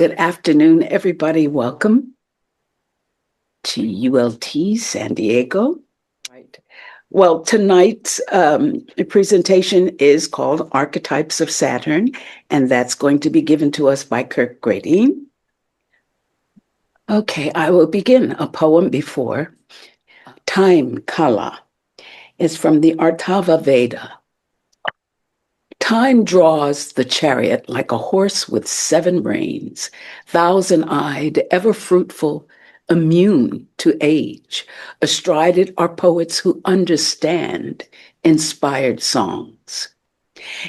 Good afternoon, everybody. Welcome to ULT San Diego. Right. Well, tonight's presentation is called Archetypes of Saturn, and that's going to be given to us by Kirk Grady. Okay, I will begin. A poem before. Time Kala is from the Artava Veda. Time draws the chariot like a horse with 7 reins, 1,000-eyed, ever fruitful, immune to age. Astride it are poets who understand inspired songs.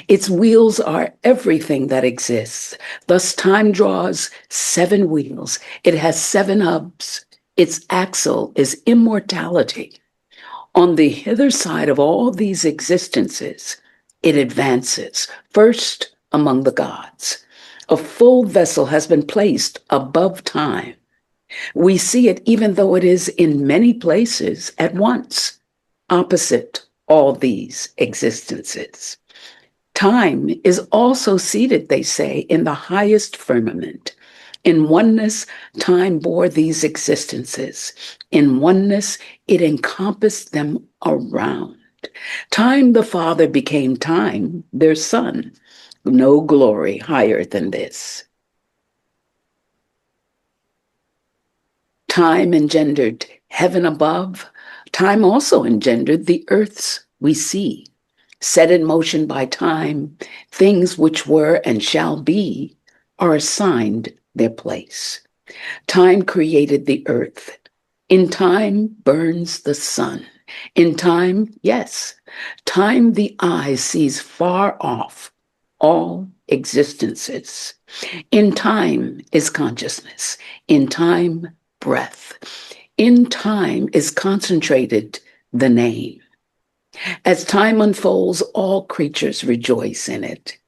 Its wheels are everything that exists. Thus time draws 7 wheels. It has 7 hubs. Its axle is immortality. On the hither side of all these existences, it advances, first among the gods. A full vessel has been placed above time. We see it even though it is in many places at once, opposite all these existences. Time is also seated, they say, in the highest firmament. In oneness, time bore these existences. In oneness, it encompassed them around. Time the Father became time, their Son. No glory higher than this. Time engendered heaven above. Time also engendered the earths we see. Set in motion by time, things which were and shall be are assigned their place. Time created the earth. In time burns the sun. In time, yes, time the eye sees far off all existences. In time is consciousness. In time, breath. In time is concentrated the name. As time unfolds, all creatures rejoice in it.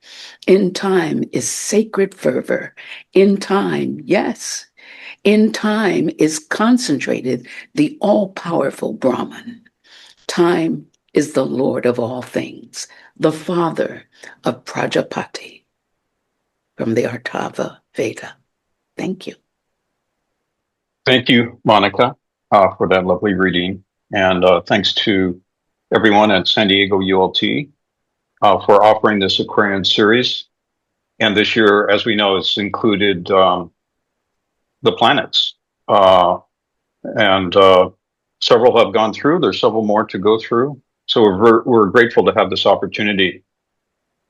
In time is sacred fervor. In time, yes, in time is concentrated the all-powerful Brahman. Time is the Lord of all things, the father of Prajapati. From the Artava Veda. Thank you. Thank you, Monica, for that lovely reading. And thanks to everyone at San Diego ULT for offering this Aquarian series. And this year, as we know, it's included the planets. And several have gone through. There's several more to go through. So we're grateful to have this opportunity.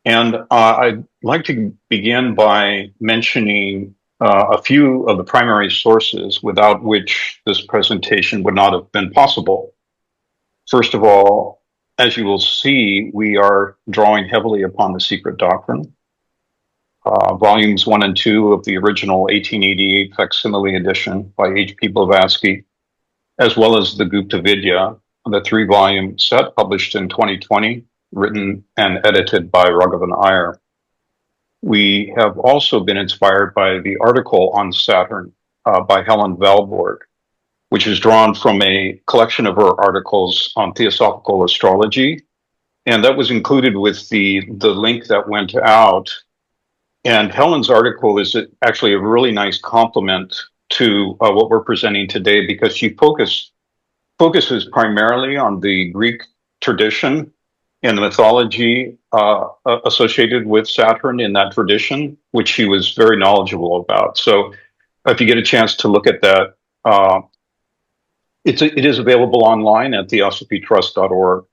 And I'd like to begin by mentioning a few of the primary sources without which this presentation would not have been possible. First of all, as you will see, we are drawing heavily upon the Secret Doctrine. Volumes 1 and 2 of the original 1888 facsimile edition by H.P. Blavatsky, as well as the Gupta Vidya, the 3-volume set published in 2020, written and edited by Raghavan Iyer. We have also been inspired by the article on Saturn by Helen Valborg, which is drawn from a collection of her articles on theosophical astrology. And that was included with the link that went out. And Helen's article is actually a really nice complement to what we're presenting today, because she focuses primarily on the Greek tradition and the mythology associated with Saturn in that tradition, which she was very knowledgeable about. So if you get a chance to look at that, it is available online at theosophytrust.org.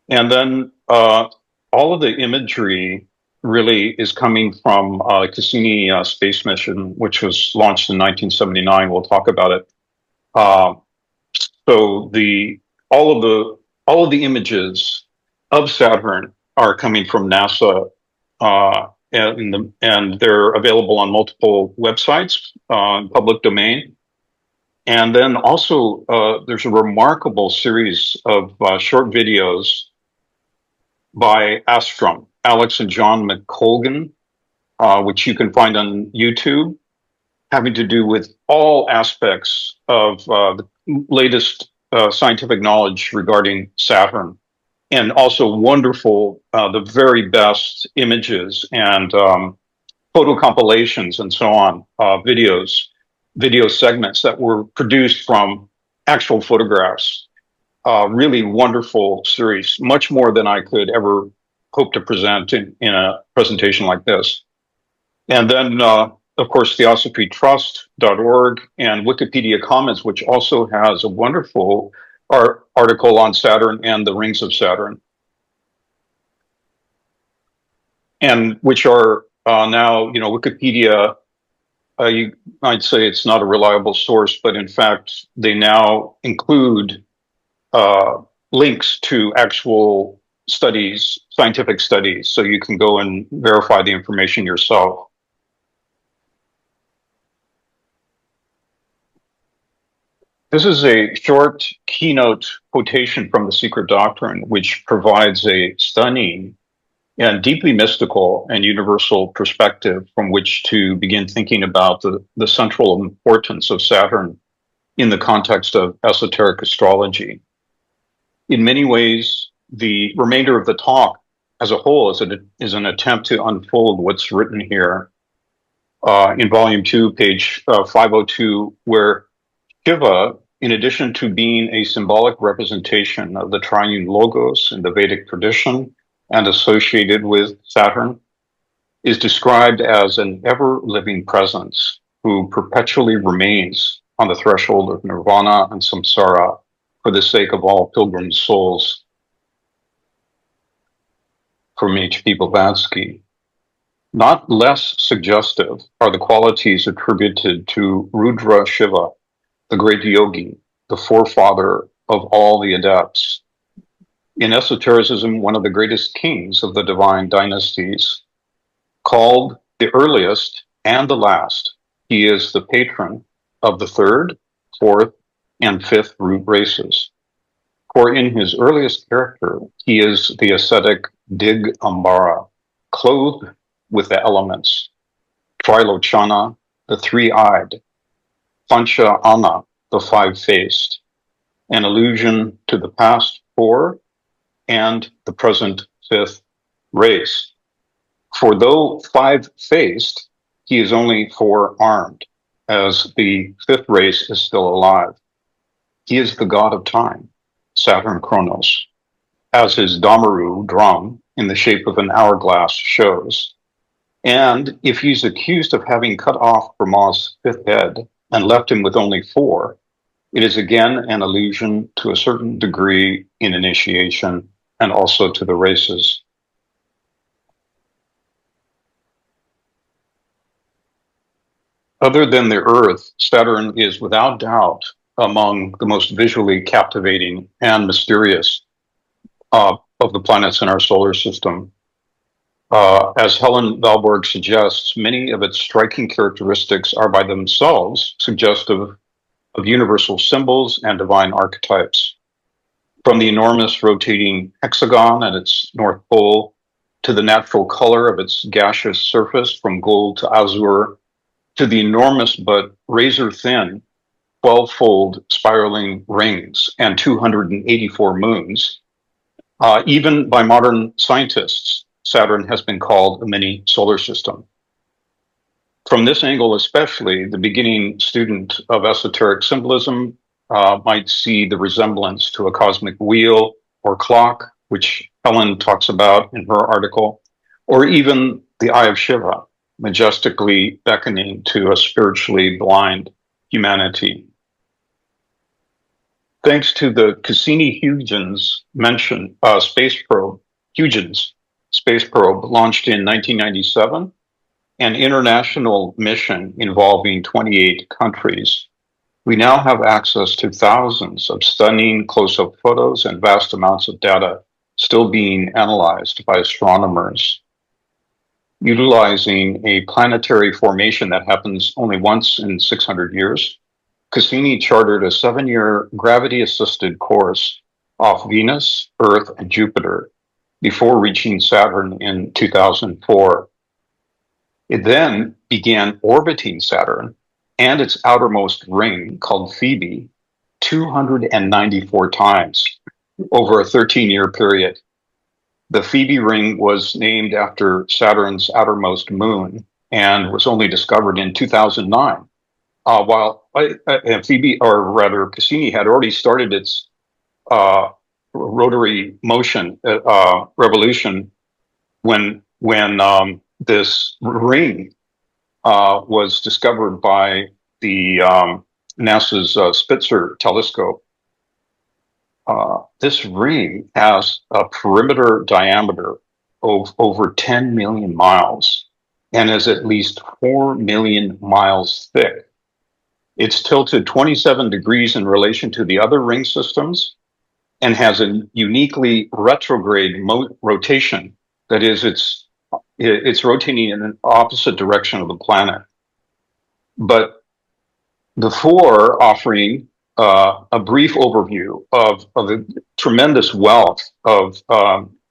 And then all of the imagery really is coming from Cassini space mission, which was launched in 1979. We'll talk about it. So all of the images of Saturn are coming from NASA, and they're available on multiple websites, public domain. And then also there's a remarkable series of short videos by Astrum, Alex and John McColgan, which you can find on YouTube, having to do with all aspects of the latest scientific knowledge regarding Saturn, and also wonderful, the very best images and photo compilations and so on, video segments that were produced from actual photographs. Really wonderful series, much more than I could ever hope to present in a presentation like this. And then, of course, theosophytrust.org and Wikipedia Commons, which also has a wonderful article on Saturn and the rings of Saturn, and which are now, Wikipedia, I'd say it's not a reliable source, but in fact, they now include links to actual studies, scientific studies, so you can go and verify the information yourself. This is a short keynote quotation from The Secret Doctrine, which provides a stunning and deeply mystical and universal perspective from which to begin thinking about the central importance of Saturn in the context of esoteric astrology. In many ways, the remainder of the talk as a whole is an attempt to unfold what's written here in Volume 2, page 502, where Shiva, in addition to being a symbolic representation of the triune logos in the Vedic tradition and associated with Saturn, is described as an ever-living presence who perpetually remains on the threshold of nirvana and samsara for the sake of all pilgrim souls. From H.P. Blavatsky. Not less suggestive are the qualities attributed to Rudra Shiva, the great yogi, the forefather of all the adepts. In esotericism, one of the greatest kings of the divine dynasties, called the earliest and the last, he is the patron of the third, fourth, and fifth root races. For in his earliest character, he is the ascetic Digambara, clothed with the elements, Trilochana, the three-eyed, Pancha Ana, the five-faced, an allusion to the past four and the present fifth race. For though five-faced, he is only four-armed, as the fifth race is still alive. He is the god of time, Saturn Kronos, as his Damaru drum in the shape of an hourglass shows. And if he's accused of having cut off Brahma's fifth head and left him with only four, it is again an allusion to a certain degree in initiation and also to the races. Other than the Earth, Saturn is without doubt among the most visually captivating and mysterious of the planets in our solar system. As Helen Valborg suggests, many of its striking characteristics are by themselves suggestive of universal symbols and divine archetypes. From the enormous rotating hexagon at its north pole to the natural color of its gaseous surface from gold to azure, to the enormous but razor-thin 12-fold spiraling rings and 284 moons. Even by modern scientists, Saturn has been called a mini solar system. From this angle especially, the beginning student of esoteric symbolism might see the resemblance to a cosmic wheel or clock, which Helen talks about in her article, or even the Eye of Shiva, majestically beckoning to a spiritually blind humanity. Thanks to the Cassini-Huygens Huygens space probe launched in 1997, an international mission involving 28 countries, we now have access to thousands of stunning close-up photos and vast amounts of data still being analyzed by astronomers. Utilizing a planetary formation that happens only once in 600 years, Cassini chartered a 7-year gravity-assisted course off Venus, Earth, and Jupiter before reaching Saturn in 2004. It then began orbiting Saturn and its outermost ring, called Phoebe, 294 times over a 13-year period. The Phoebe ring was named after Saturn's outermost moon and was only discovered in 2009. While Phoebe, or rather Cassini, had already started its rotary motion revolution when this ring was discovered by the NASA's Spitzer telescope. This ring has a perimeter diameter of over 10 million miles and is at least 4 million miles thick. It's tilted 27 degrees in relation to the other ring systems and has a uniquely retrograde rotation. That is, it's rotating in an opposite direction of the planet. But before offering a brief overview of the tremendous wealth of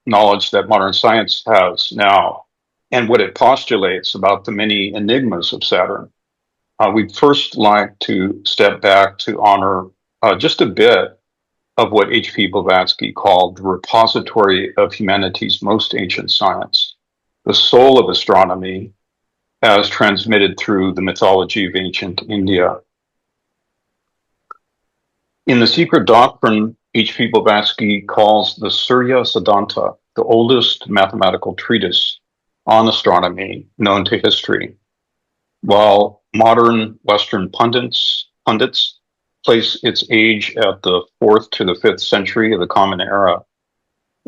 knowledge that modern science has now and what it postulates about the many enigmas of Saturn, we'd first like to step back to honor just a bit of what H.P. Blavatsky called the repository of humanity's most ancient science, the soul of astronomy as transmitted through the mythology of ancient India. In The Secret Doctrine, H.P. Blavatsky calls the Surya Siddhanta the oldest mathematical treatise on astronomy known to history, while modern Western pundits place its age at the 4th to the 5th century of the Common Era.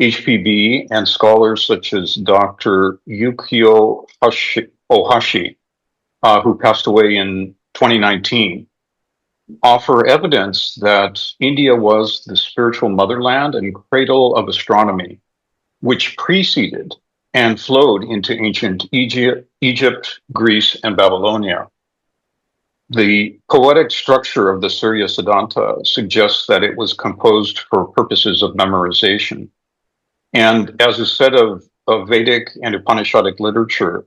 HPB and scholars such as Dr. Yukio Ohashi, who passed away in 2019, offer evidence that India was the spiritual motherland and cradle of astronomy, which preceded and flowed into ancient Egypt, Greece, and Babylonia. The poetic structure of the Surya Siddhanta suggests that it was composed for purposes of memorization. And as a set of Vedic and Upanishadic literature,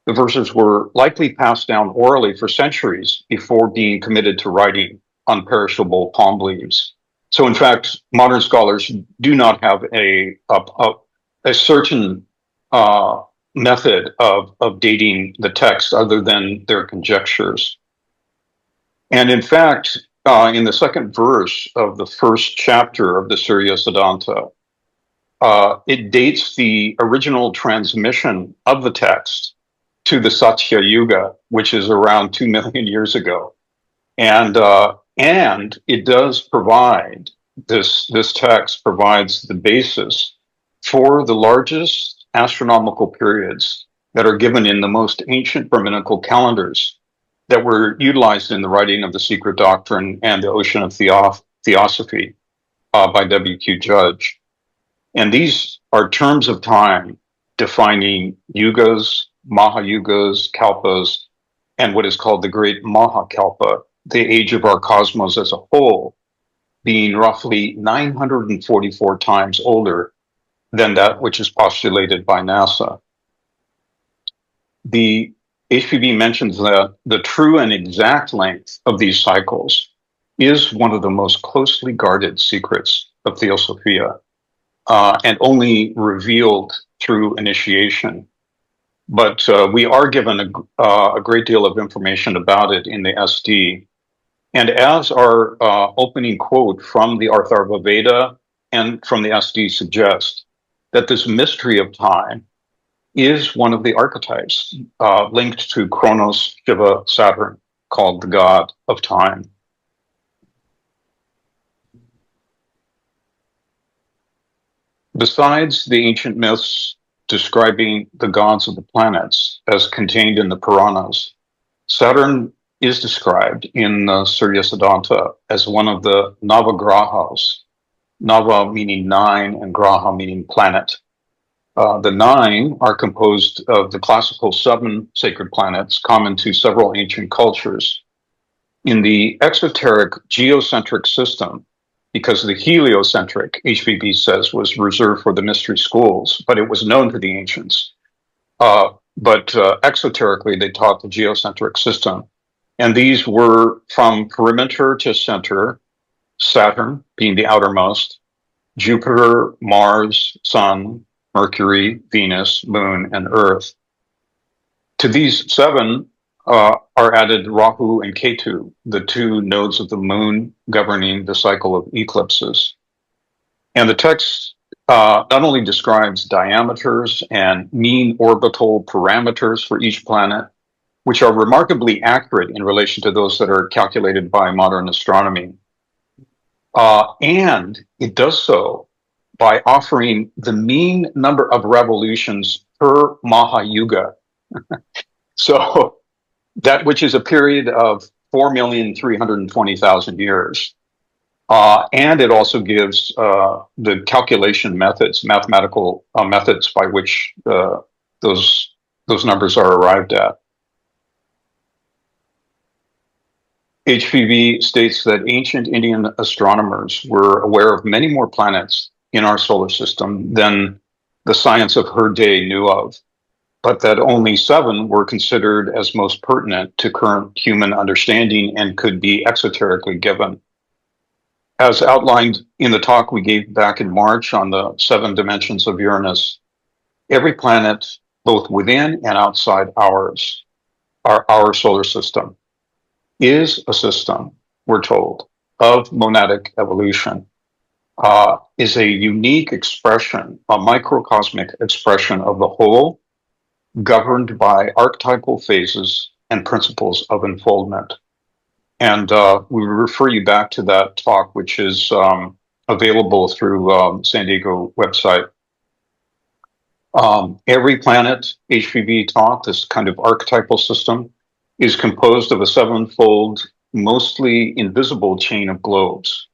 the verses were likely passed down orally for centuries before being committed to writing on perishable palm leaves. So, in fact, modern scholars do not have a certain method of dating the text other than their conjectures. And in fact, in the second verse of the first chapter of the Surya Siddhanta, it dates the original transmission of the text to the Satya Yuga, which is around 2 million years ago. And it does provide, this text provides the basis for the largest astronomical periods that are given in the most ancient Brahminical calendars that were utilized in the writing of the Secret Doctrine and the Ocean of Theosophy by W.Q. Judge. And these are terms of time defining yugas, Mahayugas, Kalpas, and what is called the Great Mahakalpa, the age of our cosmos as a whole, being roughly 944 times older than that which is postulated by NASA. The HPB mentions that the true and exact length of these cycles is one of the most closely guarded secrets of Theosophia, and only revealed through initiation. But we are given a great deal of information about it in the SD. And as our opening quote from the Atharva Veda and from the SD suggests, that this mystery of time is one of the archetypes linked to Kronos, Shiva, Saturn, called the god of time. Besides the ancient myths describing the gods of the planets as contained in the Puranas, Saturn is described in the Surya Siddhanta as one of the Navagrahas, Nava meaning 9 and Graha meaning planet. The 9 are composed of the classical 7 sacred planets common to several ancient cultures. In the exoteric geocentric system, because the heliocentric, HPB says, was reserved for the mystery schools, but it was known to the ancients. But exoterically, they taught the geocentric system. And these were from perimeter to center, Saturn being the outermost, Jupiter, Mars, Sun, Mercury, Venus, Moon, and Earth. To these seven are added Rahu and Ketu, the two nodes of the moon governing the cycle of eclipses. And the text not only describes diameters and mean orbital parameters for each planet, which are remarkably accurate in relation to those that are calculated by modern astronomy, and it does so by offering the mean number of revolutions per Mahayuga. So that which is a period of 4,320,000 years. And it also gives the calculation methods, mathematical methods by which those numbers are arrived at. HPV states that ancient Indian astronomers were aware of many more planets in our solar system than the science of her day knew of, but that only 7 were considered as most pertinent to current human understanding and could be exoterically given. As outlined in the talk we gave back in March on the 7 dimensions of Uranus, every planet, both within and outside our solar system, is a system, we're told, of monadic evolution, is a unique expression, a microcosmic expression of the whole, governed by archetypal phases and principles of unfoldment. And we refer you back to that talk, which is available through San Diego website. Every planet, HPV taught, this kind of archetypal system, is composed of a 7-fold, mostly invisible chain of globes.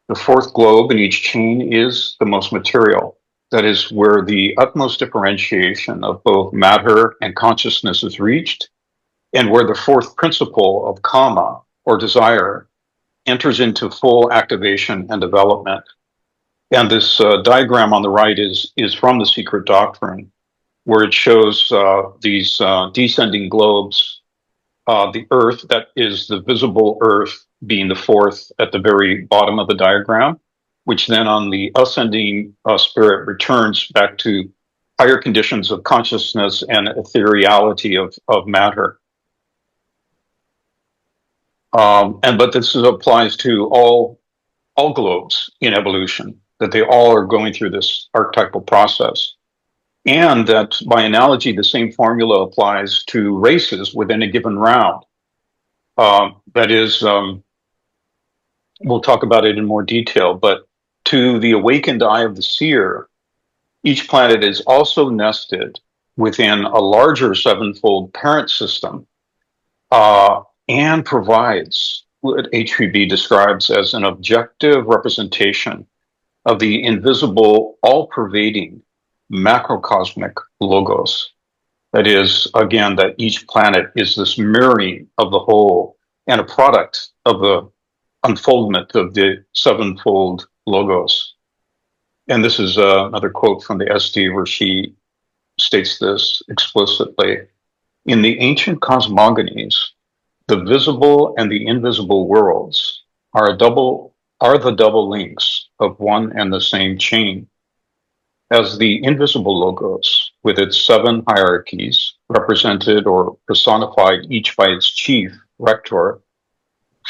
The 4th globe in each chain is the most material. That is where the utmost differentiation of both matter and consciousness is reached, and where the 4th principle of kama, or desire, enters into full activation and development. And this diagram on the right is from The Secret Doctrine, where it shows these descending globes, the Earth, that is the visible Earth, being the 4th at the very bottom of the diagram, which then on the ascending spirit returns back to higher conditions of consciousness and ethereality of matter. But this applies to all globes in evolution, that they all are going through this archetypal process. And that by analogy, the same formula applies to races within a given round. That is, we'll talk about it in more detail, but to the awakened eye of the seer, each planet is also nested within a larger 7-fold parent system, and provides what HPB describes as an objective representation of the invisible, all-pervading macrocosmic logos. That is, again, that each planet is this mirroring of the whole and a product of the unfoldment of the 7-fold logos. And this is another quote from the SD where she states this explicitly. In the ancient cosmogonies, the visible and the invisible worlds are the double links of one and the same chain. As the invisible logos, with its 7 hierarchies, represented or personified each by its chief, rector,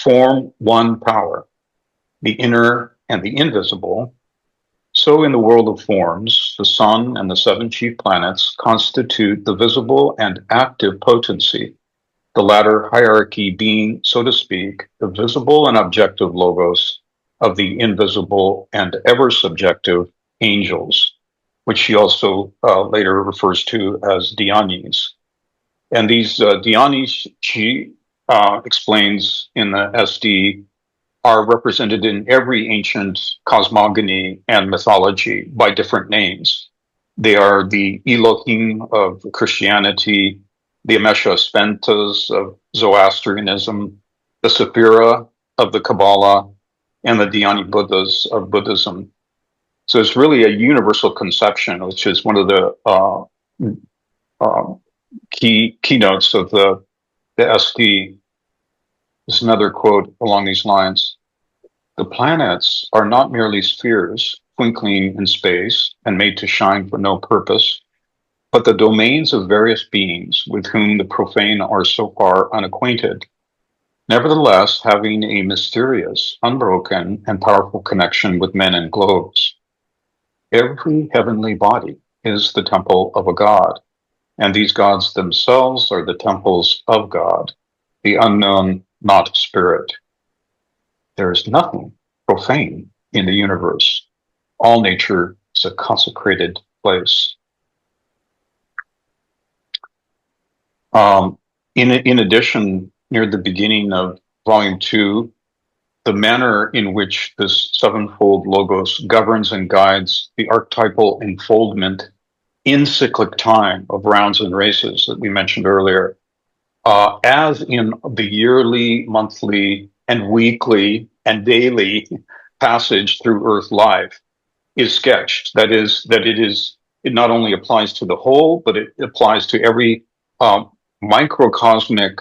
form one power, the inner and the invisible, so in the world of forms, the sun and the 7 chief planets constitute the visible and active potency, the latter hierarchy being, so to speak, the visible and objective logos of the invisible and ever subjective angels, which she also later refers to as dhyanis. And these dhyanis, she explains in the SD, are represented in every ancient cosmogony and mythology by different names. They are the Elohim of Christianity, the Amesha Spentas of Zoroastrianism, the Sephira of the Kabbalah, and the Dhyani Buddhas of Buddhism. So it's really a universal conception, which is one of the keynotes of the SD. There's another quote along these lines. The planets are not merely spheres twinkling in space and made to shine for no purpose. but the domains of various beings with whom the profane are so far unacquainted, nevertheless having a mysterious, unbroken, and powerful connection with men and globes. Every heavenly body is the temple of a god, and these gods themselves are the temples of God, the unknown, not spirit. There is nothing profane in the universe. All nature is a consecrated place. In addition, near the beginning of Volume 2, the manner in which this sevenfold logos governs and guides the archetypal enfoldment in cyclic time of rounds and races that we mentioned earlier, as in the yearly, monthly, and weekly and daily passage through Earth life, is sketched. That is, it not only applies to the whole, but it applies to every microcosmic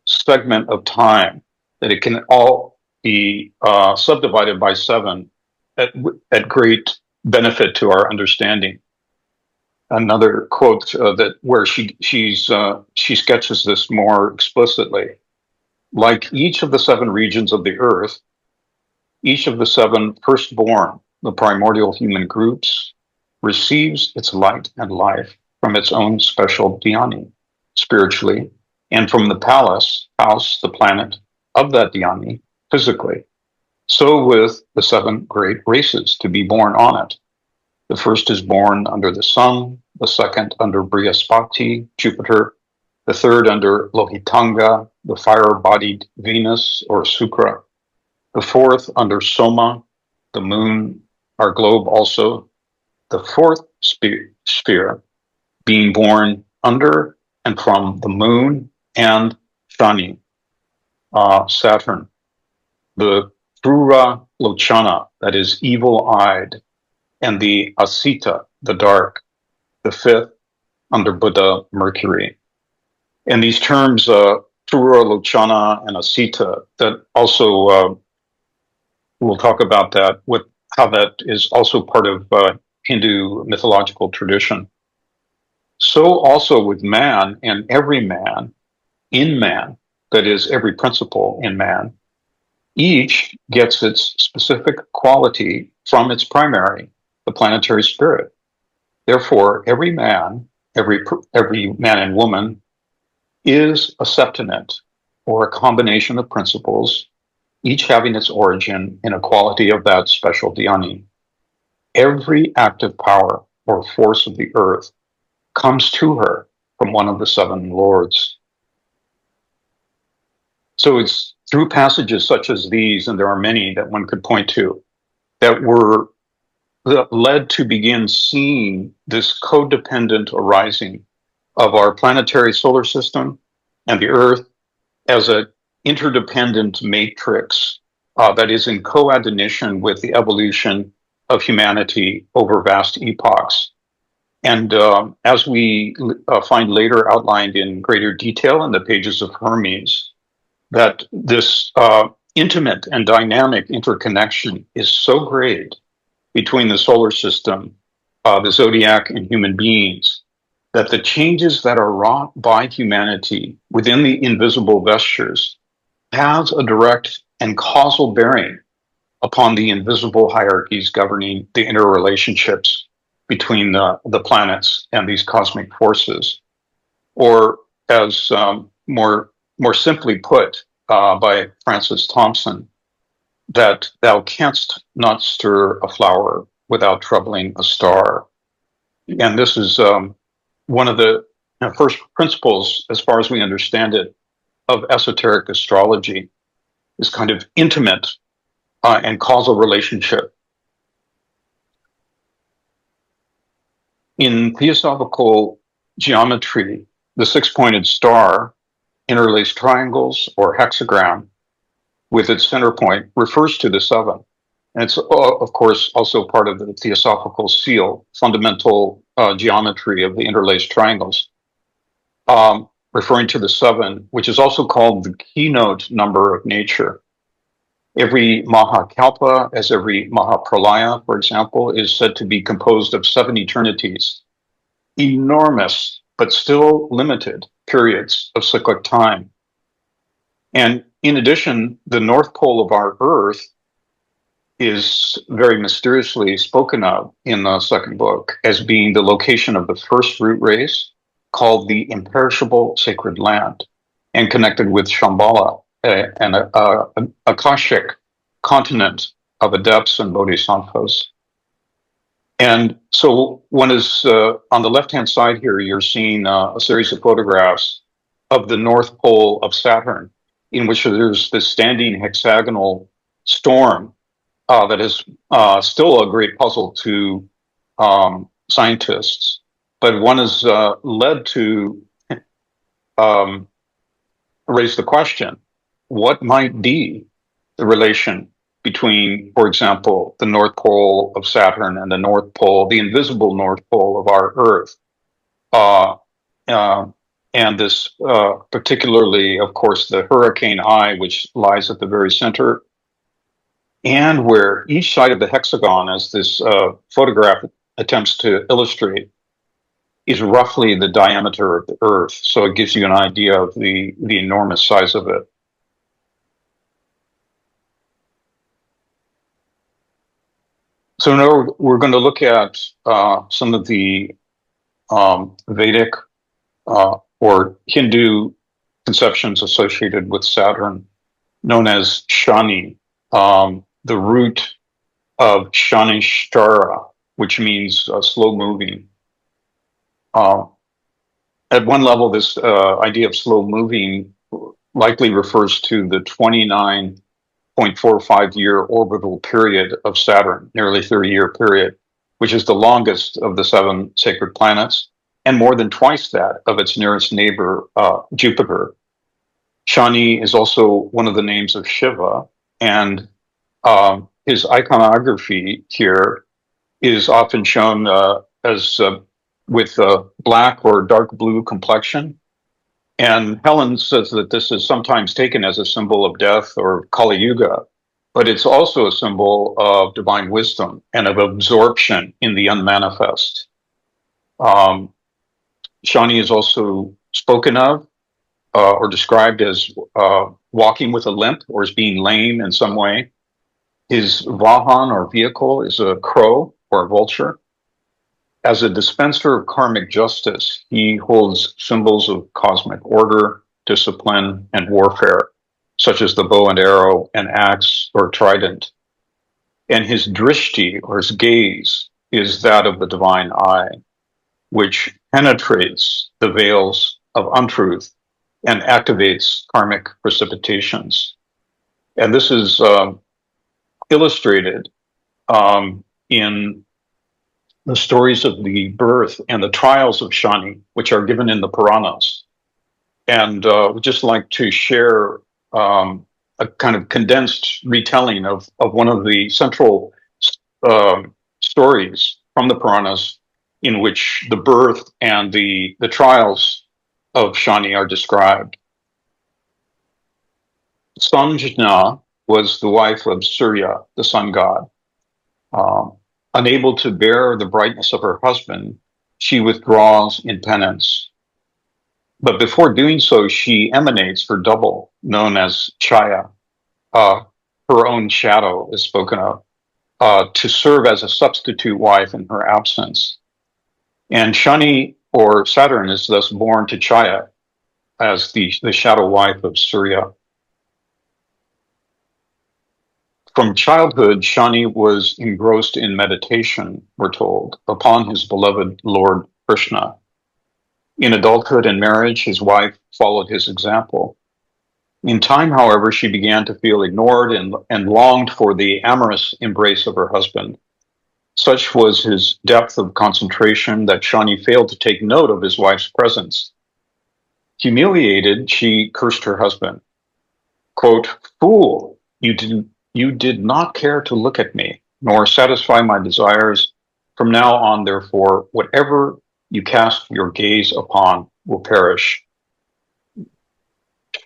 segment of time, that it can all be subdivided by 7 at great benefit to our understanding. Another quote that where she sketches this more explicitly. Like each of the 7 regions of the earth, each of the 7 firstborn, the primordial human groups, receives its light and life from its own special dhyani, spiritually, and from the house, the planet of that dhyani, physically. So with the 7 great races to be born on it. The first is born under the sun, the second under Brihaspati, Jupiter, the third under Lohitanga, the fire-bodied Venus or Sukra, the fourth under Soma, the moon, our globe also, the fourth sphere being born under and from the moon and Shani, Saturn, the Krura Lochana, that is evil-eyed, and the Asita, the dark, the fifth under Buddha, Mercury. And these terms, Krura Lochana and Asita, that also we'll talk about that, with how that is also part of Hindu mythological tradition. So also with man and every man in man, that is every principle in man, each gets its specific quality from its primary, the planetary spirit. Therefore, every man and woman is a septonate, or a combination of principles, each having its origin in a quality of that special dhyani. Every active power or force of the earth comes to her from one of the 7 lords. So it's through passages such as these, and there are many that one could point to, that were led to begin seeing this codependent arising of our planetary solar system and the Earth as an interdependent matrix that is in coordination with the evolution of humanity over vast epochs. And as we find later outlined in greater detail in the pages of Hermes, that this intimate and dynamic interconnection is so great between the solar system, the zodiac, and human beings, that the changes that are wrought by humanity within the invisible vestures has a direct and causal bearing upon the invisible hierarchies governing the interrelationships between the planets and these cosmic forces. Or as more simply put by Francis Thompson, that thou canst not stir a flower without troubling a star. And this is one of the first principles, as far as we understand it, of esoteric astrology, this kind of intimate and causal relationship. In theosophical geometry, the 6-pointed star, interlaced triangles, or hexagram, with its center point, refers to the 7. And it's, of course, also part of the theosophical seal, fundamental geometry of the interlaced triangles, referring to the 7, which is also called the keynote number of nature. Every Mahakalpa, as every Mahapralaya, for example, is said to be composed of 7 eternities. enormous, but still limited periods of cyclic time. And in addition, the North Pole of our Earth is very mysteriously spoken of in the second book as being the location of the first root race called the imperishable sacred land and connected with Shambhala, an Akashic continent of adepts and bodhisattvas. And so one is on the left-hand side here, you're seeing a series of photographs of the North Pole of Saturn, in which there's this standing hexagonal storm that is still a great puzzle to scientists. But one is led to raise the question, what might be the relation between, for example, the North Pole of Saturn and the North Pole, the invisible North Pole of our Earth? Uh, uh, and this, particularly, of course, the hurricane eye, which lies at the very center, and where each side of the hexagon, as this photograph attempts to illustrate, is roughly the diameter of the Earth. So it gives you an idea of the enormous size of it. So now we're going to look at some of the Vedic or Hindu conceptions associated with Saturn, known as Shani, the root of Shanishtara, which means slow moving. At one level, this idea of slow moving likely refers to the 29.45-year orbital period of Saturn, nearly 30-year period, which is the longest of the 7 sacred planets, and more than twice that of its nearest neighbor, Jupiter. Shani is also one of the names of Shiva, and his iconography here is often shown as with black or dark blue complexion. And Helen says that this is sometimes taken as a symbol of death or Kali Yuga, but it's also a symbol of divine wisdom and of absorption in the unmanifest. Shani is also spoken of or described as walking with a limp or as being lame in some way. His vahan or vehicle is a crow or a vulture. As a dispenser of karmic justice, he holds symbols of cosmic order, discipline, and warfare, such as the bow and arrow and axe or trident. And his drishti, or his gaze, is that of the divine eye, which penetrates the veils of untruth and activates karmic precipitations. And this is illustrated in the stories of the birth and the trials of Shani, which are given in the Puranas. And we'd just like to share a kind of condensed retelling of one of the central stories from the Puranas in which the birth and the trials of Shani are described. Sanjna was the wife of Surya, the sun god. Unable to bear the brightness of her husband, she withdraws in penance. But before doing so, she emanates her double, known as Chaya. Her own shadow is spoken of, to serve as a substitute wife in her absence. And Shani, or Saturn, is thus born to Chaya as the shadow wife of Surya. From childhood, Shani was engrossed in meditation, we're told, upon his beloved Lord Krishna. In adulthood and marriage, his wife followed his example. In time, however, she began to feel ignored and longed for the amorous embrace of her husband. Such was his depth of concentration that Shani failed to take note of his wife's presence. Humiliated, she cursed her husband. Quote, "Fool, you did not care to look at me, nor satisfy my desires. From now on, therefore, whatever you cast your gaze upon will perish."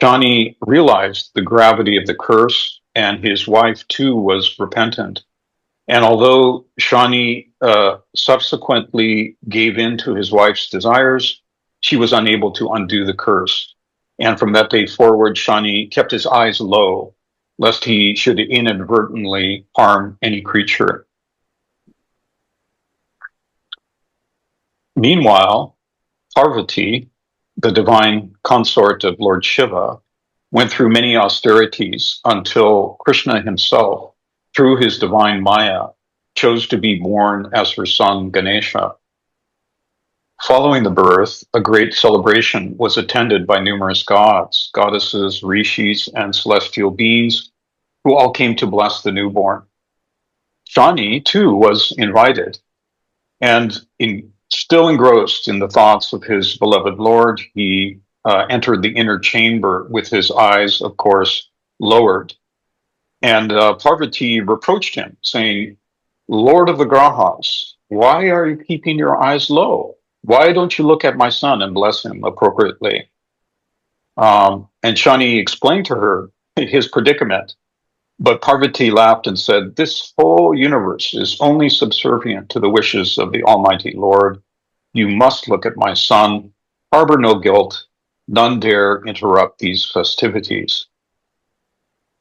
Shani realized the gravity of the curse, and his wife too was repentant. And although Shani subsequently gave in to his wife's desires, she was unable to undo the curse. And from that day forward, Shani kept his eyes low, lest he should inadvertently harm any creature. Meanwhile, Parvati, the divine consort of Lord Shiva, went through many austerities until Krishna himself, through his divine Maya, chose to be born as her son Ganesha. Following the birth, a great celebration was attended by numerous gods, goddesses, rishis, and celestial beings who all came to bless the newborn. Shani, too, was invited, and still engrossed in the thoughts of his beloved Lord, he entered the inner chamber with his eyes, of course, lowered. And Parvati reproached him, saying, Lord of the Grahas, why are you keeping your eyes low? Why don't you look at my son and bless him appropriately? And Shani explained to her his predicament, but Parvati laughed and said, This whole universe is only subservient to the wishes of the Almighty Lord. You must look at my son, harbor no guilt, none dare interrupt these festivities.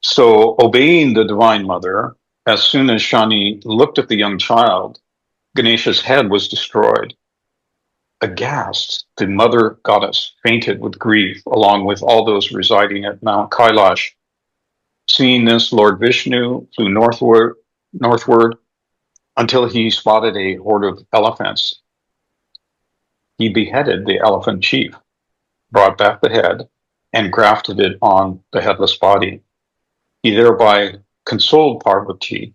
So, obeying the Divine Mother, as soon as Shani looked at the young child, Ganesha's head was destroyed. Aghast, the mother goddess fainted with grief, along with all those residing at Mount Kailash. Seeing this, Lord Vishnu flew northward until he spotted a horde of elephants. He beheaded the elephant chief, brought back the head, and grafted it on the headless body. He thereby consoled Parvati,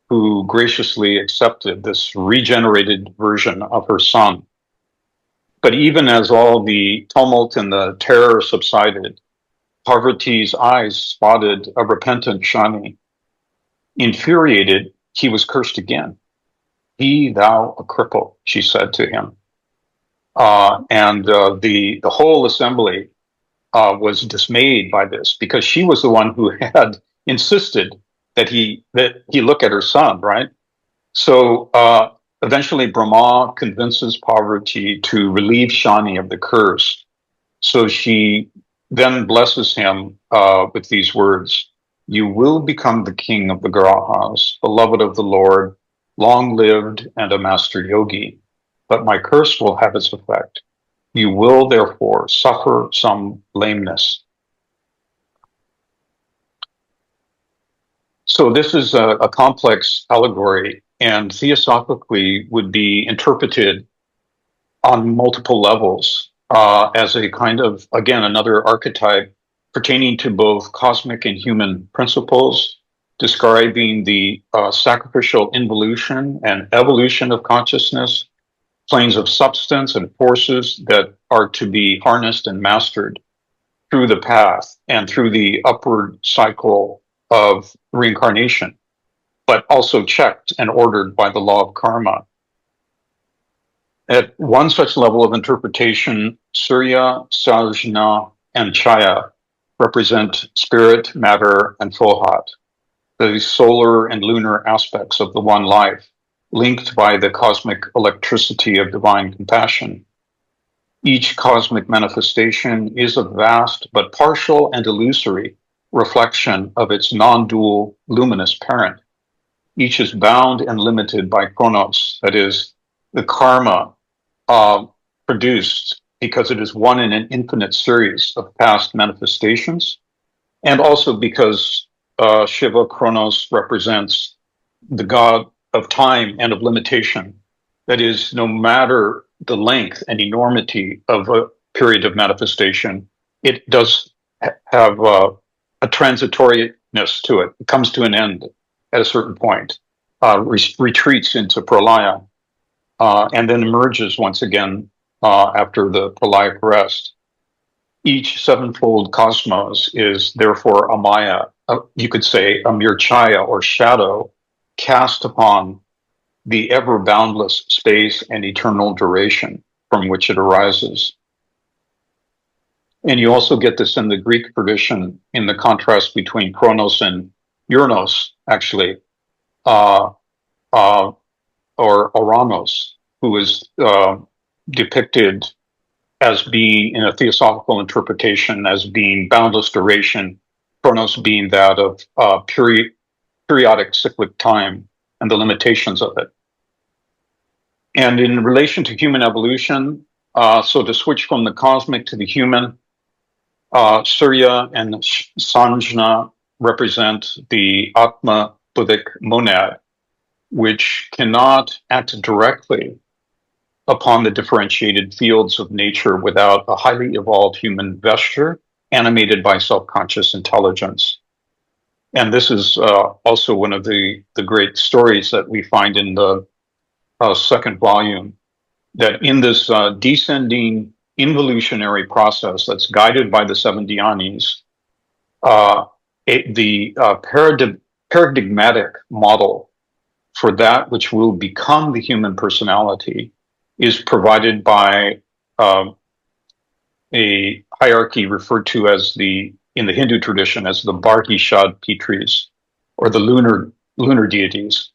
who graciously accepted this regenerated version of her son. But even as all the tumult and the terror subsided, Parvati's eyes spotted a repentant Shani. Infuriated, he was cursed again. Be thou a cripple, she said to him. And the whole assembly was dismayed by this because she was the one who had insisted that he look at her son, right? So eventually, Brahma convinces Parvati to relieve Shani of the curse. So she then blesses him with these words: "You will become the king of the Grahas, beloved of the Lord, long-lived and a master yogi. But my curse will have its effect. You will therefore suffer some lameness." So this is a complex allegory, and theosophically would be interpreted on multiple levels as a kind of, again, another archetype pertaining to both cosmic and human principles, describing the sacrificial involution and evolution of consciousness, planes of substance and forces that are to be harnessed and mastered through the path and through the upward cycle of reincarnation, but also checked and ordered by the law of karma. At one such level of interpretation, Surya, Sajna, and Chaya represent spirit, matter, and Fohat, the solar and lunar aspects of the one life, linked by the cosmic electricity of divine compassion. Each cosmic manifestation is a vast but partial and illusory reflection of its non-dual luminous parent. Each is bound and limited by chronos, that is, the karma produced because it is one in an infinite series of past manifestations, and also because Shiva Chronos represents the god of time and of limitation. That is, no matter the length and enormity of a period of manifestation, it does have a transitoriness to it. It comes to an end at a certain point, retreats into pralaya, and then emerges once again after the pralaya rest. Each sevenfold cosmos is therefore a maya, you could say a mere chaya or shadow cast upon the ever boundless space and eternal duration from which it arises. And you also get this in the Greek tradition in the contrast between Chronos and Uranos, actually. uh, or Oranos, who is depicted as being, in a theosophical interpretation, as being boundless duration, chronos being that of periodic cyclic time and the limitations of it. And in relation to human evolution, so to switch from the cosmic to the human, Surya and Sanjna represent the Atma Buddhic monad, which cannot act directly upon the differentiated fields of nature without a highly evolved human vesture animated by self-conscious intelligence. And this is also one of the great stories that we find in the second volume, that in this descending involutionary process that's guided by the seven dhyanis, the paradigmatic model for that which will become the human personality is provided by a hierarchy referred to as in the Hindu tradition as the Barhishad Pitris, or the lunar deities,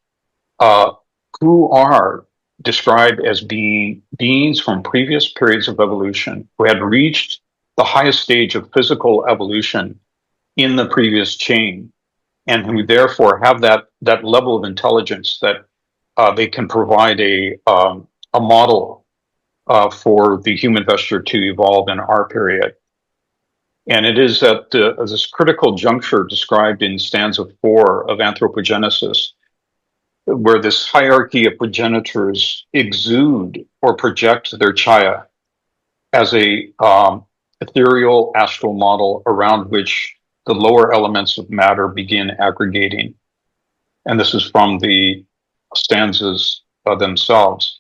who are described as being beings from previous periods of evolution who had reached the highest stage of physical evolution in the previous chain, and who therefore have that level of intelligence that they can provide a model for the human vesture to evolve in our period. And it is at this critical juncture described in stanza 4 of Anthropogenesis, where this hierarchy of progenitors exude or project their chaya as a ethereal astral model around which the lower elements of matter begin aggregating. And this is from the stanzas themselves.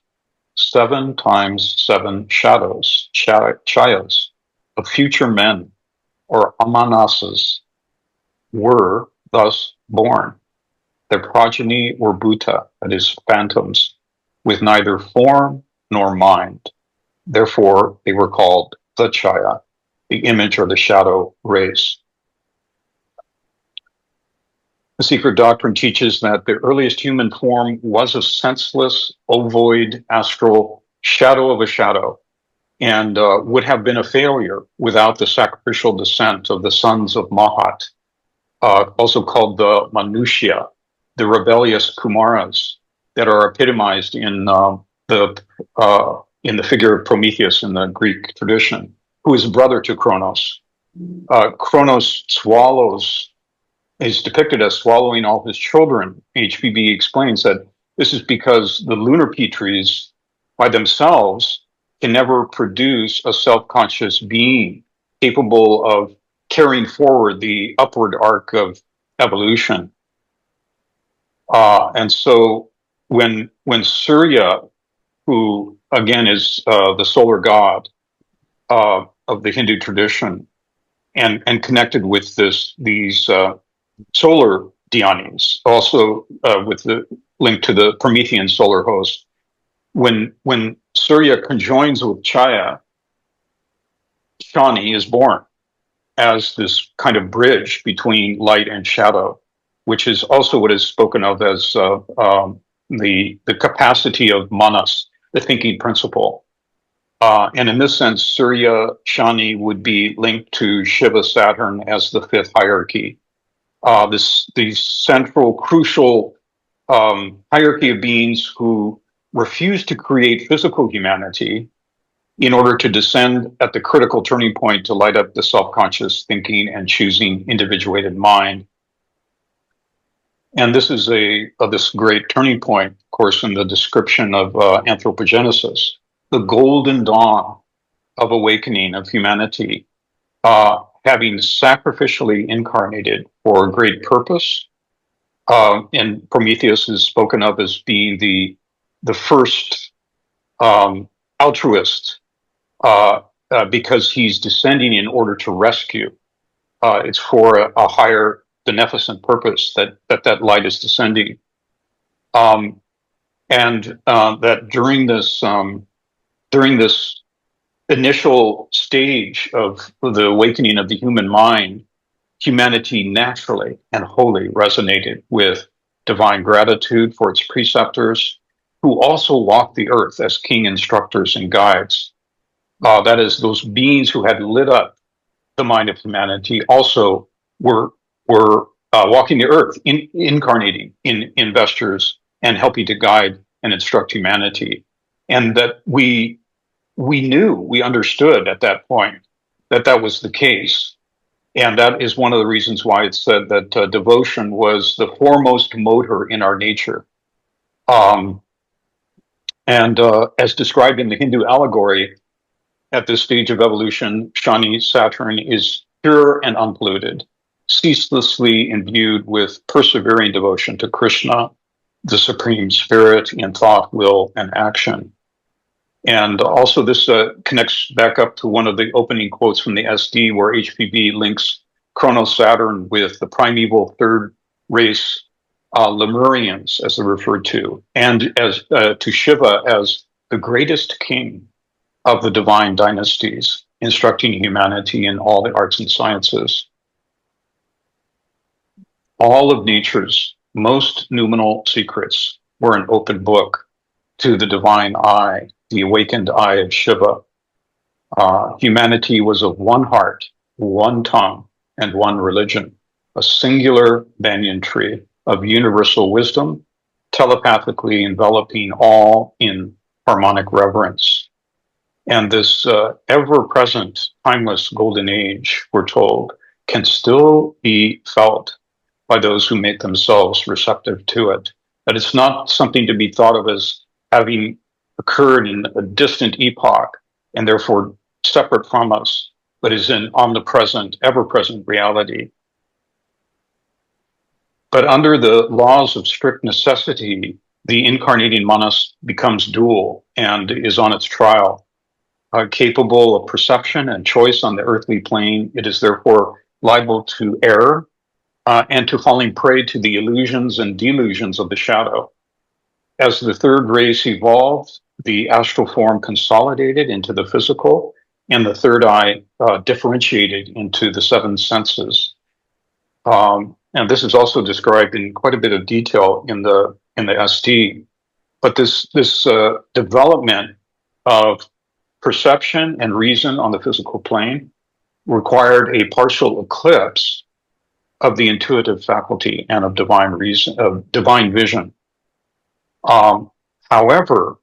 7 times 7 shadows, chayas of future men, or amanasas, were thus born. Their progeny were bhuta, that is, phantoms, with neither form nor mind. Therefore, they were called the chaya, the image or the shadow race. The secret doctrine teaches that the earliest human form was a senseless, ovoid, astral shadow of a shadow, and would have been a failure without the sacrificial descent of the sons of Mahat, also called the Manushya, the rebellious Kumaras that are epitomized in the figure of Prometheus in the Greek tradition, who is brother to Kronos. Kronos is depicted as swallowing all his children. HPB explains that this is because the lunar Pitris by themselves can never produce a self-conscious being capable of carrying forward the upward arc of evolution. And so when Surya, who again is the solar god of the Hindu tradition, and connected with these solar dhyanis, also with the link to the Promethean solar host, when Surya conjoins with Chaya, Shani is born as this kind of bridge between light and shadow, which is also what is spoken of as the capacity of manas, the thinking principle. And in this sense, Surya Shani would be linked to Shiva Saturn as the fifth hierarchy. The central, crucial hierarchy of beings who refuse to create physical humanity in order to descend at the critical turning point to light up the self-conscious thinking and choosing individuated mind. And this is this great turning point, of course, in the description of anthropogenesis, the golden dawn of awakening of humanity, having sacrificially incarnated for a great purpose. And Prometheus is spoken of as being the first altruist, because he's descending in order to rescue. It's for a higher beneficent purpose that light is descending. And that during this initial stage of the awakening of the human mind, humanity naturally and wholly resonated with divine gratitude for its preceptors, who also walked the earth as king instructors and guides. That is, those beings who had lit up the mind of humanity also were walking the earth, incarnating in investors and helping to guide and instruct humanity. And that we understood at that point that that was the case. And that is one of the reasons why it's said that devotion was the foremost motor in our nature. Um, and as described in the Hindu allegory, at this stage of evolution, Shani Saturn is pure and unpolluted, ceaselessly imbued with persevering devotion to Krishna, the Supreme Spirit, in thought, will, and action. And also, this connects back up to one of the opening quotes from the SD, where HPV links Chronos Saturn with the primeval third race Lemurians, as they're referred to, and as to Shiva as the greatest king of the divine dynasties, instructing humanity in all the arts and sciences. All of nature's most numinal secrets were an open book to the divine eye, the awakened eye of Shiva. Humanity was of one heart, one tongue, and one religion, a singular banyan tree of universal wisdom, telepathically enveloping all in harmonic reverence. And this ever-present, timeless golden age, we're told, can still be felt by those who make themselves receptive to it. That it's not something to be thought of as having occurred in a distant epoch and therefore separate from us, but is an omnipresent, ever-present reality. But under the laws of strict necessity, the incarnating manas becomes dual and is on its trial. Capable of perception and choice on the earthly plane, it is therefore liable to error and to falling prey to the illusions and delusions of the shadow. As the third race evolved, the astral form consolidated into the physical, and the third eye differentiated into the seven senses. And this is also described in quite a bit of detail in the SD. But this development of perception and reason on the physical plane required a partial eclipse of the intuitive faculty and of divine reason, of divine vision. However,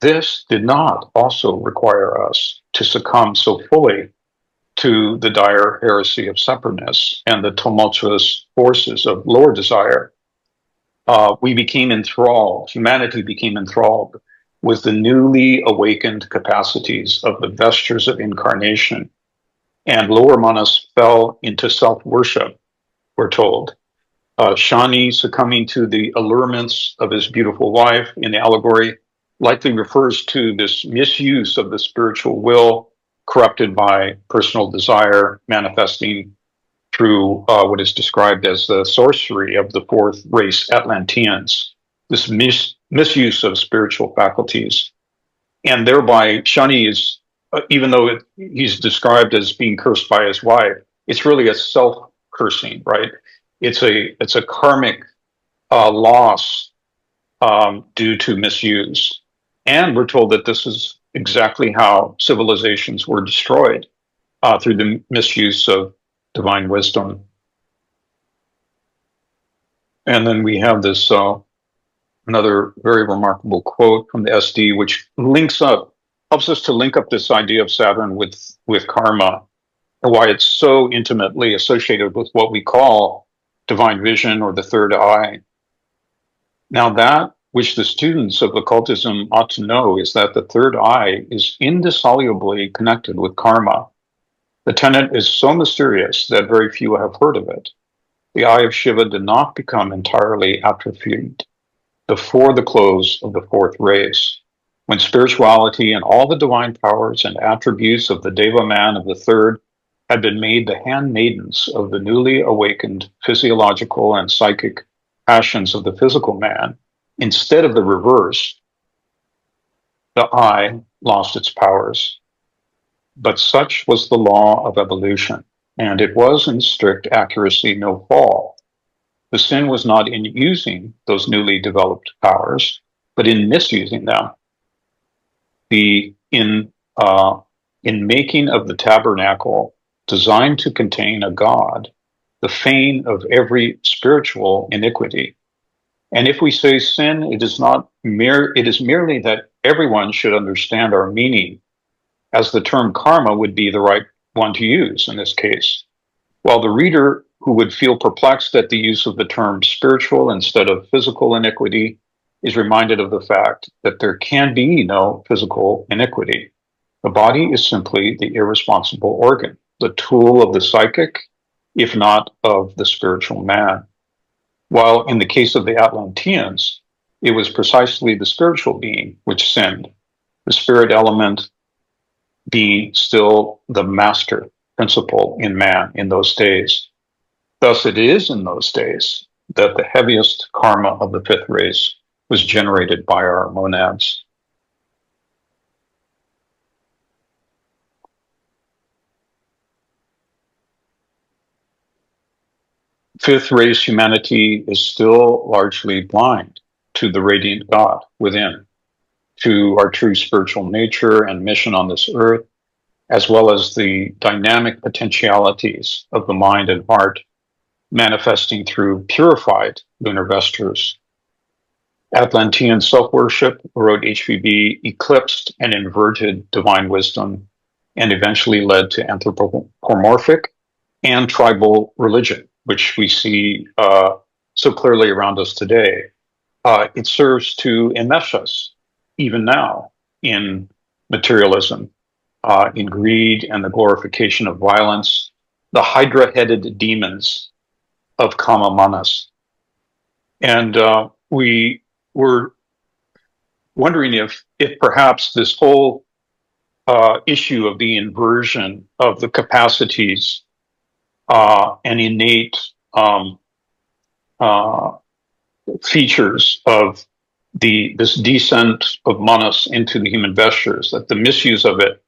this did not also require us to succumb so fully to the dire heresy of separateness and the tumultuous forces of lower desire. We became enthralled, humanity became enthralled with the newly awakened capacities of the vestures of incarnation. And lower manas fell into self-worship, we're told. Shani, succumbing to the allurements of his beautiful wife in the allegory, likely refers to this misuse of the spiritual will, corrupted by personal desire, manifesting through what is described as the sorcery of the fourth race Atlanteans, this misuse of spiritual faculties. And thereby, Shani is, even though he's described as being cursed by his wife, it's really a self-cursing, right? It's a karmic loss due to misuse. And we're told that this is exactly how civilizations were destroyed through the misuse of divine wisdom. And then we have this another very remarkable quote from the SD, which helps us to link up this idea of Saturn with karma, and why it's so intimately associated with what we call divine vision or the third eye. Now, that which the students of occultism ought to know is that the third eye is indissolubly connected with karma. The tenet is so mysterious that very few have heard of it. The eye of Shiva did not become entirely atrophied before the close of the fourth race, when spirituality and all the divine powers and attributes of the Deva man of the third had been made the handmaidens of the newly awakened physiological and psychic passions of the physical man. Instead of the reverse, the eye lost its powers. But such was the law of evolution, and it was in strict accuracy no fall. The sin was not in using those newly developed powers, but in misusing them. The in making of the tabernacle designed to contain a God, the fane of every spiritual iniquity. And if we say sin, it is merely that everyone should understand our meaning, as the term karma would be the right one to use in this case. While the reader who would feel perplexed at the use of the term spiritual instead of physical iniquity is reminded of the fact that there can be no physical iniquity. The body is simply the irresponsible organ, the tool of the psychic, if not of the spiritual man. While in the case of the Atlanteans, it was precisely the spiritual being which sinned, the spirit element being still the master principle in man in those days. Thus, it is in those days that the heaviest karma of the fifth race was generated by our monads. Fifth race humanity is still largely blind to the radiant God within, to our true spiritual nature and mission on this earth, as well as the dynamic potentialities of the mind and heart manifesting through purified lunar vestures. Atlantean self-worship, wrote HVB, eclipsed and inverted divine wisdom and eventually led to anthropomorphic and tribal religion, which we see so clearly around us today. It serves to enmesh us even now in materialism, in greed and the glorification of violence, the hydra-headed demons of kama manas. And we were wondering if perhaps this whole issue of the inversion of the capacities and innate features of this descent of manas into the human vestures, that the misuse of it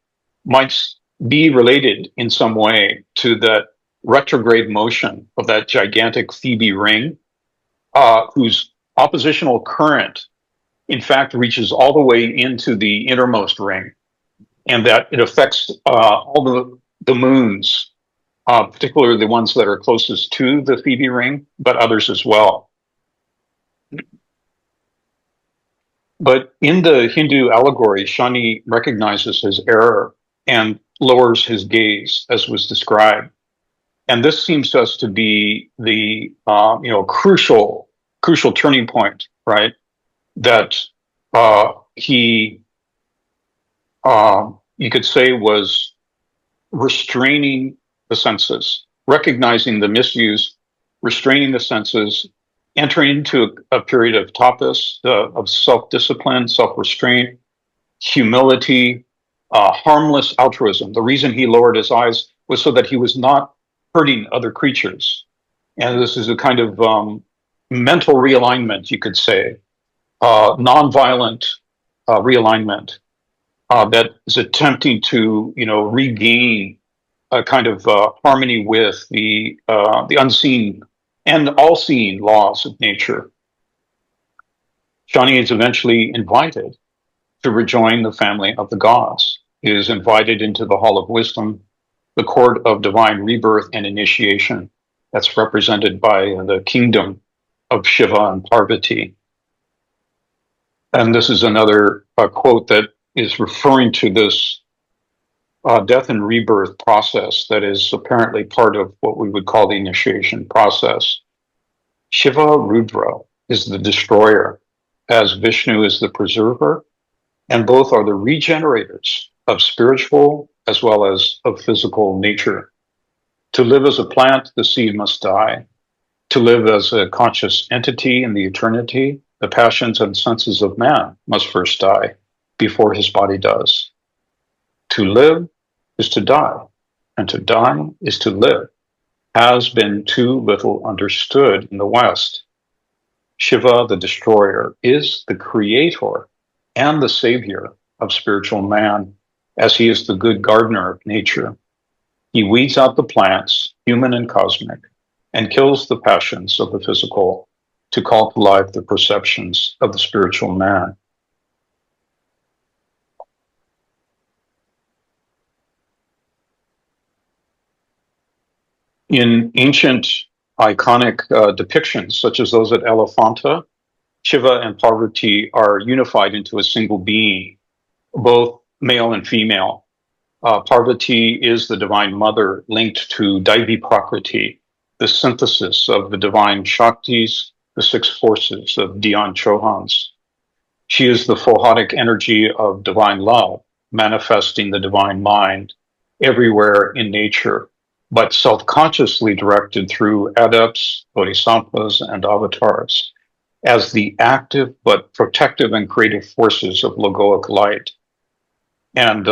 might be related in some way to that retrograde motion of that gigantic Phoebe ring, whose oppositional current, in fact, reaches all the way into the innermost ring, and that it affects all the moons, particularly the ones that are closest to the Phoebe ring, but others as well. But in the Hindu allegory, Shani recognizes his error and lowers his gaze, as was described. And this seems to us to be the crucial turning point, right? That he, you could say, was restraining the senses, recognizing the misuse, restraining the senses, entering into a period of tapas, of self-discipline, self-restraint, humility, harmless altruism. The reason he lowered his eyes was so that he was not hurting other creatures. And this is a kind of mental realignment, you could say, nonviolent realignment that is attempting to, regain a kind of harmony with the unseen and all-seeing laws of nature. Shani is eventually invited to rejoin the family of the gods. He is invited into the Hall of Wisdom, the court of divine rebirth and initiation that's represented by the kingdom of Shiva and Parvati. And this is another quote that is referring to this death and rebirth process that is apparently part of what we would call the initiation process. Shiva Rudra is the destroyer, as Vishnu is the preserver, and both are the regenerators of spiritual as well as of physical nature. To live as a plant, the seed must die. To live as a conscious entity in the eternity, the passions and senses of man must first die before his body does. To live is to die, and to die is to live, has been too little understood in the West. Shiva, the destroyer, is the creator and the savior of spiritual man, as he is the good gardener of nature. He weeds out the plants, human and cosmic, and kills the passions of the physical to call to life the perceptions of the spiritual man. In ancient iconic depictions, such as those at Elephanta, Shiva and Parvati are unified into a single being, both male and female. Parvati is the divine mother linked to Daivi Prakriti, the synthesis of the divine Shaktis, the six forces of Dhyan Chohans. She is the photic energy of divine love, manifesting the divine mind everywhere in nature, but self-consciously directed through adepts, bodhisattvas, and avatars as the active but protective and creative forces of logoic light. And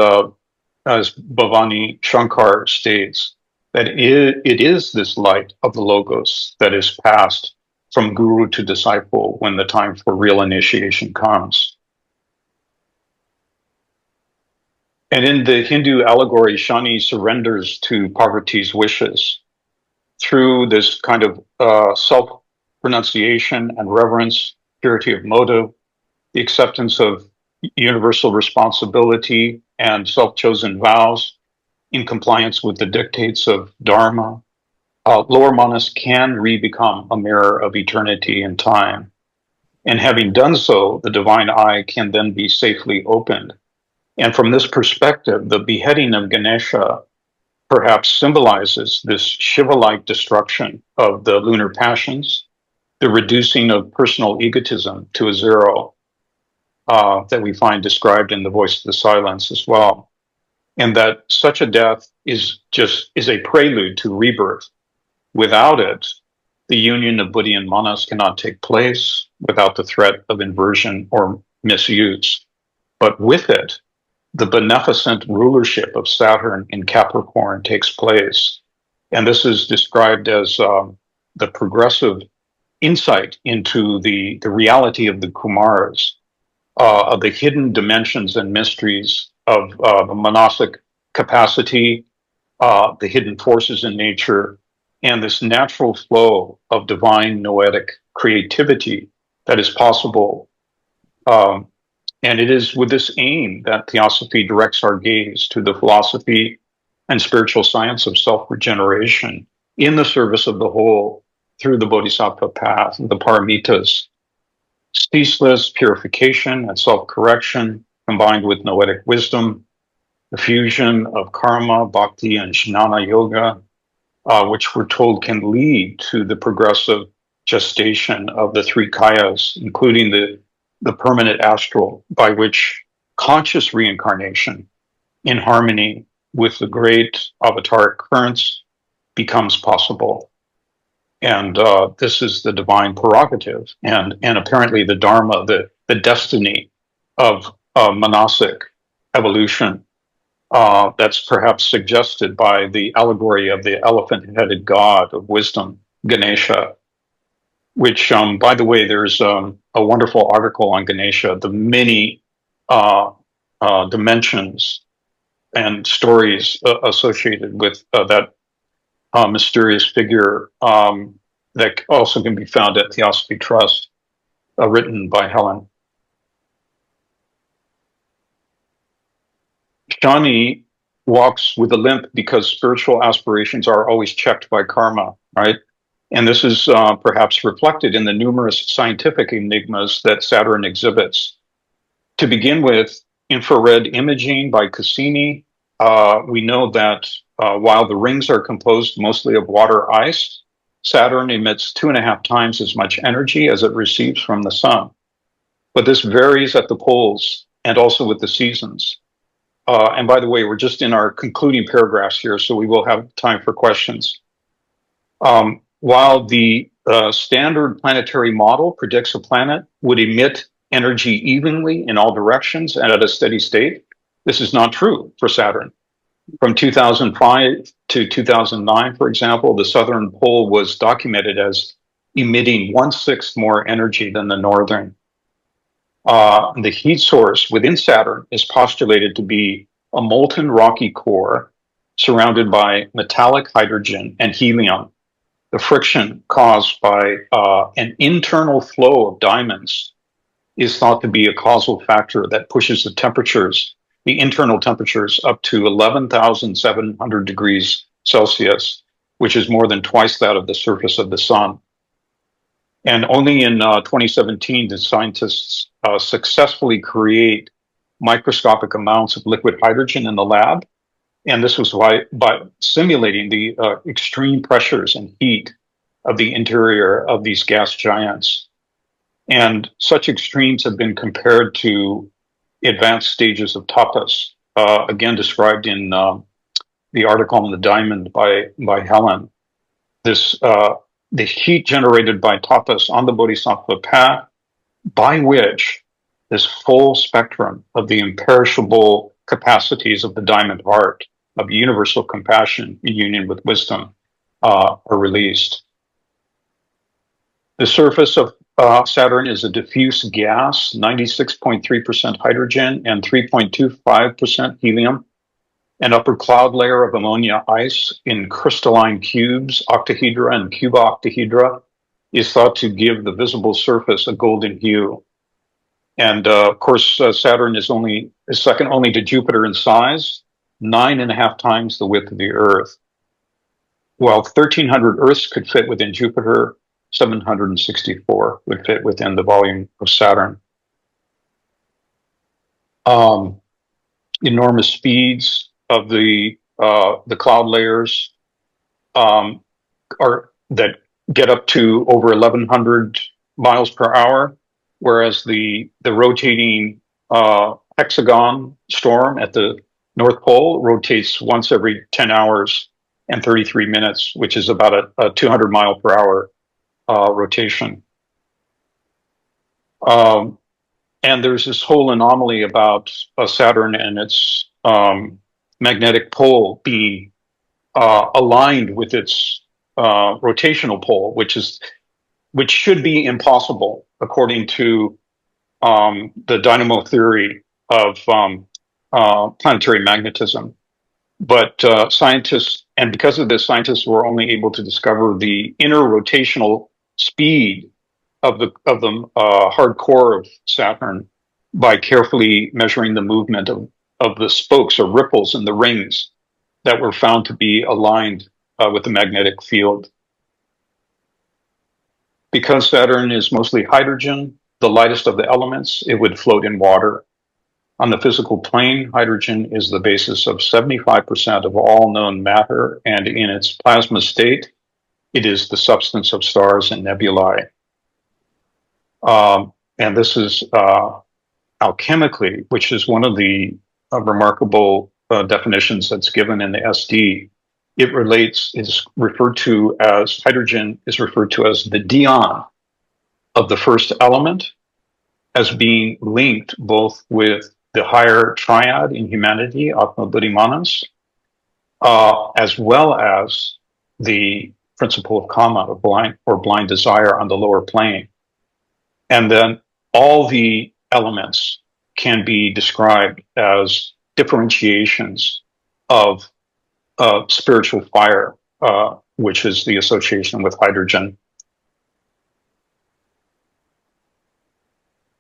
as Bhavani Shankar states, that it is this light of the Logos that is passed from guru to disciple when the time for real initiation comes. And in the Hindu allegory, Shani surrenders to Parvati's wishes through this kind of self-renunciation and reverence, purity of motive, the acceptance of universal responsibility and self-chosen vows in compliance with the dictates of Dharma. Lower manas can re-become a mirror of eternity and time. And having done so, the divine eye can then be safely opened. And from this perspective, the beheading of Ganesha perhaps symbolizes this Shiva-like destruction of the lunar passions, the reducing of personal egotism to a zero that we find described in the Voice of the Silence as well. And that such a death is a prelude to rebirth. Without it, the union of buddhi and manas cannot take place without the threat of inversion or misuse. But with it, the beneficent rulership of Saturn in Capricorn takes place. And this is described as the progressive insight into the reality of the Kumaras, of the hidden dimensions and mysteries of the monastic capacity, the hidden forces in nature, and this natural flow of divine noetic creativity that is possible. And it is with this aim that Theosophy directs our gaze to the philosophy and spiritual science of self-regeneration in the service of the whole through the Bodhisattva path, the paramitas, ceaseless purification and self-correction combined with noetic wisdom, the fusion of karma, bhakti, and jnana yoga, which we're told can lead to the progressive gestation of the three kayas, including the permanent astral, by which conscious reincarnation in harmony with the great avataric currents becomes possible. And this is the divine prerogative and apparently the dharma, the destiny of monastic evolution that's perhaps suggested by the allegory of the elephant-headed god of wisdom, Ganesha, which, by the way, there's a wonderful article on Ganesha, the many dimensions and stories associated with that mysterious figure that also can be found at Theosophy Trust, written by Helen. Shani walks with a limp because spiritual aspirations are always checked by karma, right? And this is perhaps reflected in the numerous scientific enigmas that Saturn exhibits. To begin with, infrared imaging by Cassini, we know that while the rings are composed mostly of water ice, Saturn emits 2.5 times as much energy as it receives from the sun. But this varies at the poles and also with the seasons. And by the way, we're just in our concluding paragraphs here, so we will have time for questions. While the standard planetary model predicts a planet would emit energy evenly in all directions and at a steady state, this is not true for Saturn. From 2005 to 2009, for example, the southern pole was documented as emitting 1/6 more energy than the northern. The heat source within Saturn is postulated to be a molten rocky core surrounded by metallic hydrogen and helium. The friction caused by an internal flow of diamonds is thought to be a causal factor that pushes the internal temperatures up to 11,700 degrees Celsius, which is more than twice that of the surface of the sun. And only in 2017 did scientists successfully create microscopic amounts of liquid hydrogen in the lab. And this was by simulating the extreme pressures and heat of the interior of these gas giants. And such extremes have been compared to advanced stages of tapas, again described in the article on the diamond by Helen. The heat generated by tapas on the bodhisattva path, by which this full spectrum of the imperishable capacities of the diamond heart, of universal compassion in union with wisdom, are released. The surface of Saturn is a diffuse gas, 96.3% hydrogen and 3.25% helium. An upper cloud layer of ammonia ice in crystalline cubes, octahedra and cuboctahedra, is thought to give the visible surface a golden hue. And of course, Saturn is second only to Jupiter in size, 9.5 times the width of the Earth. While 1,300 Earths could fit within Jupiter, 764 would fit within the volume of Saturn. Enormous speeds of the cloud layers are that get up to over 1,100 miles per hour, whereas the rotating hexagon storm at the North Pole rotates once every 10 hours and 33 minutes, which is about a 200 mile per hour rotation. And there's this whole anomaly about Saturn and its magnetic pole being aligned with its rotational pole, which should be impossible according to the dynamo theory of planetary magnetism. But scientists, and because of this, scientists were only able to discover the inner rotational speed of the hard core of Saturn by carefully measuring the movement of the spokes or ripples in the rings that were found to be aligned with the magnetic field. Because Saturn is mostly hydrogen, the lightest of the elements, it would float in water. On the physical plane, hydrogen is the basis of 75% of all known matter, and in its plasma state, it is the substance of stars and nebulae. And this is alchemically, which is one of the remarkable definitions that's given in the SD. Hydrogen is referred to as the Dion of the first element, as being linked both with the higher triad in humanity, Atma Buddhi Manas, as well as the principle of kama, or blind desire on the lower plane. And then all the elements can be described as differentiations of spiritual fire, which is the association with hydrogen.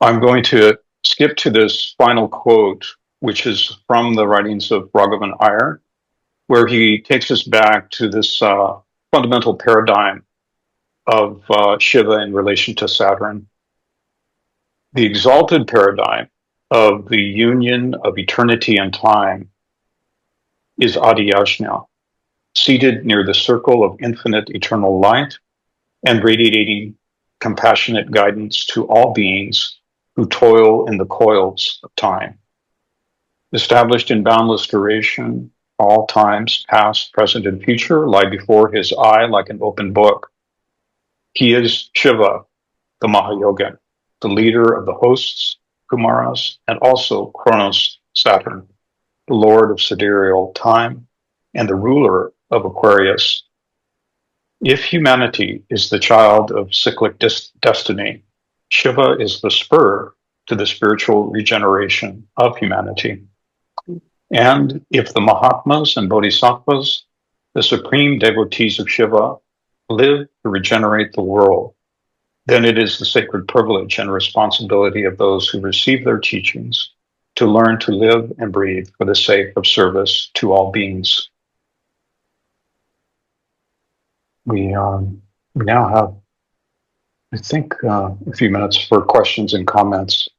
I'm going to skip to this final quote, which is from the writings of Raghavan Iyer, where he takes us back to this fundamental paradigm of Shiva in relation to Saturn. The exalted paradigm of the union of eternity and time is Adiyajna, seated near the circle of infinite eternal light and radiating compassionate guidance to all beings who toil in the coils of time. Established in boundless duration, all times, past, present, and future, lie before his eye like an open book. He is Shiva, the Mahayogan, the leader of the hosts, Kumaras, and also Kronos, Saturn, the lord of sidereal time, and the ruler of Aquarius. If humanity is the child of cyclic destiny, Shiva is the spur to the spiritual regeneration of humanity. And if the Mahatmas and Bodhisattvas, the supreme devotees of Shiva, live to regenerate the world, then it is the sacred privilege and responsibility of those who receive their teachings to learn to live and breathe for the sake of service to all beings. We now have, I think, a few minutes for questions and comments.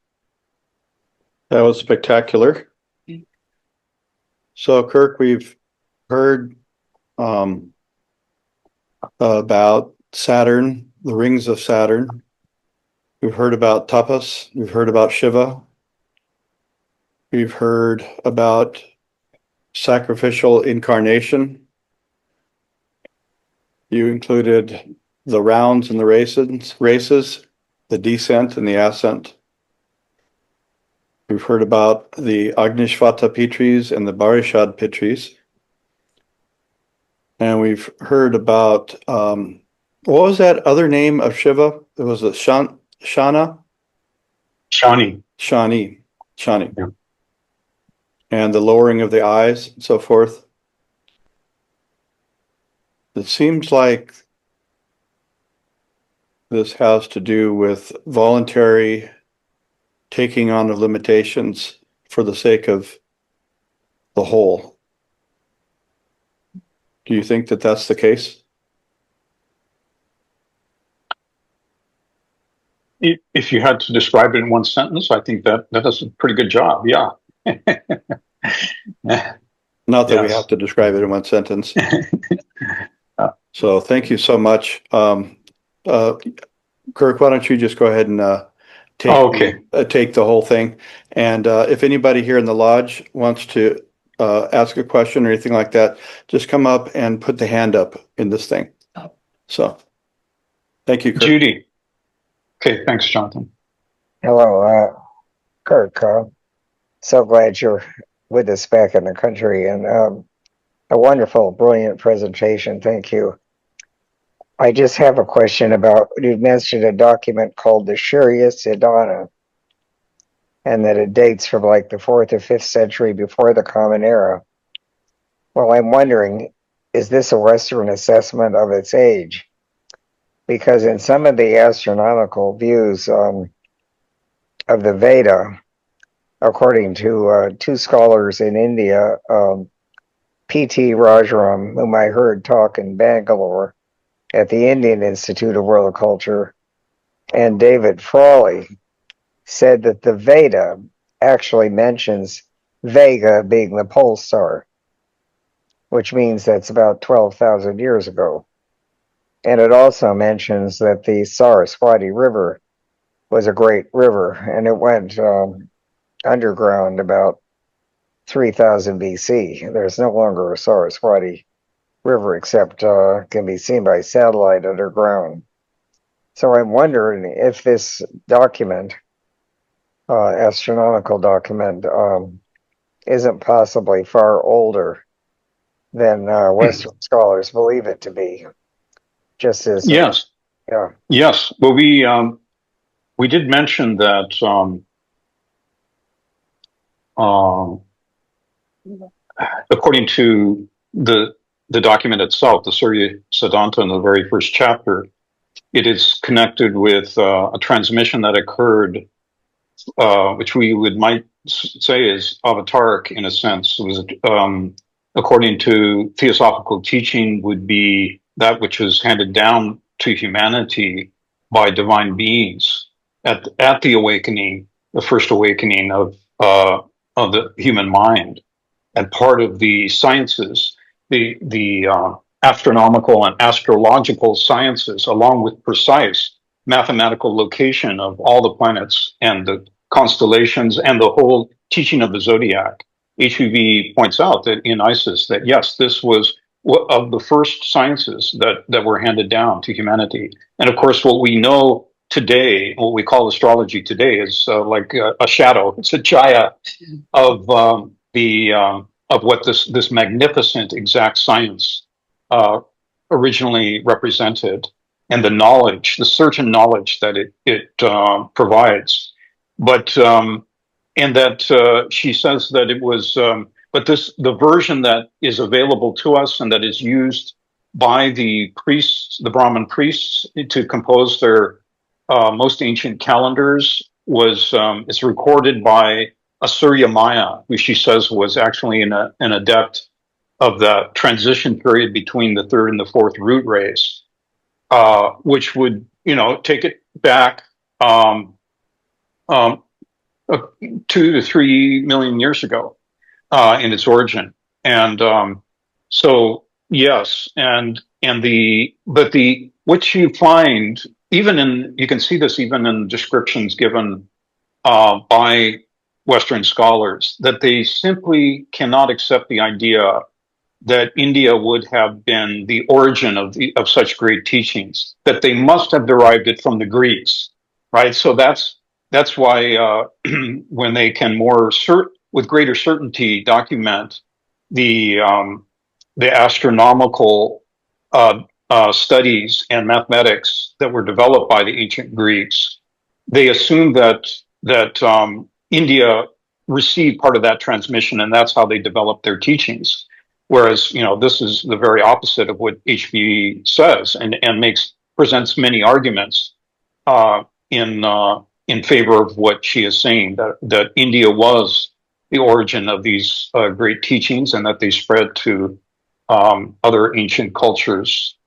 That was spectacular. So, Kirk, we've heard about Saturn, the rings of Saturn. We've heard about tapas. We've heard about Shiva. We've heard about sacrificial incarnation. You included the rounds and the races, the descent and the ascent. We've heard about the Agnishvata Pitris and the Barishad Pitris. And we've heard about, what was that other name of Shiva? It was a Shani. Yeah. And the lowering of the eyes and so forth. It seems like this has to do with voluntary taking on of limitations for the sake of the whole. Do you think that that's the case? If you had to describe it in one sentence, I think that does a pretty good job. Yeah. Not that we have to describe it in one sentence. So thank you so much. Kirk, why don't you just go ahead and take the whole thing. And if anybody here in the lodge wants to ask a question or anything like that, just come up and put the hand up in this thing. So thank you, Kirk. Judy. Okay, thanks, Jonathan. Hello, Kirk. So glad you're with us back in the country, and a wonderful, brilliant presentation. Thank you. I just have a question about, you mentioned a document called the Sharia Siddhana, and that it dates from like the 4th or 5th century before the Common Era. Well, I'm wondering, is this a Western assessment of its age? Because in some of the astronomical views of the Veda, according to two scholars in India, P.T. Rajaram, whom I heard talk in Bangalore at the Indian Institute of World Culture, and David Frawley, said that the Veda actually mentions Vega being the pole star, which means that's about 12,000 years ago. And it also mentions that the Saraswati River was a great river, and it went underground about 3000 BC. There's no longer a Saraswati River except can be seen by satellite underground. So I'm wondering if this document, astronomical document, isn't possibly far older than Western scholars believe it to be. Just as yes. Well, we did mention that according to the document itself, the Surya Siddhanta in the very first chapter, it is connected with a transmission that occurred, which we might say is avataric in a sense. It was, according to theosophical teaching, would be that which was handed down to humanity by divine beings at the awakening, the first awakening of the human mind. And part of the sciences, the astronomical and astrological sciences, along with precise mathematical location of all the planets and the constellations and the whole teaching of the zodiac. HUV points out that in Isis that yes, this was of the first sciences that were handed down to humanity. And of course, what we know today, what we call astrology today, is like a shadow. It's a jaya of what this magnificent exact science originally represented, and the knowledge, the certain knowledge that it provides. But and that she says that it was, but the version that is available to us and that is used by the priests, the Brahmin priests, to compose their most ancient calendars is recorded by Surya Maya, who she says was actually an adept of the transition period between the third and the fourth root race, which would, take it back um, 2 to 3 million years ago in its origin. And so yes, but what you find you can see this even in descriptions given by Western scholars, that they simply cannot accept the idea that India would have been the origin of such great teachings, that they must have derived it from the Greeks, right? So that's why when they can with greater certainty document the astronomical studies and mathematics that were developed by the ancient Greeks, they assume that India received part of that transmission, and that's how they developed their teachings. Whereas, this is the very opposite of what HB says, and presents many arguments in favor of what she is saying, that India was the origin of these great teachings, and that they spread to other ancient cultures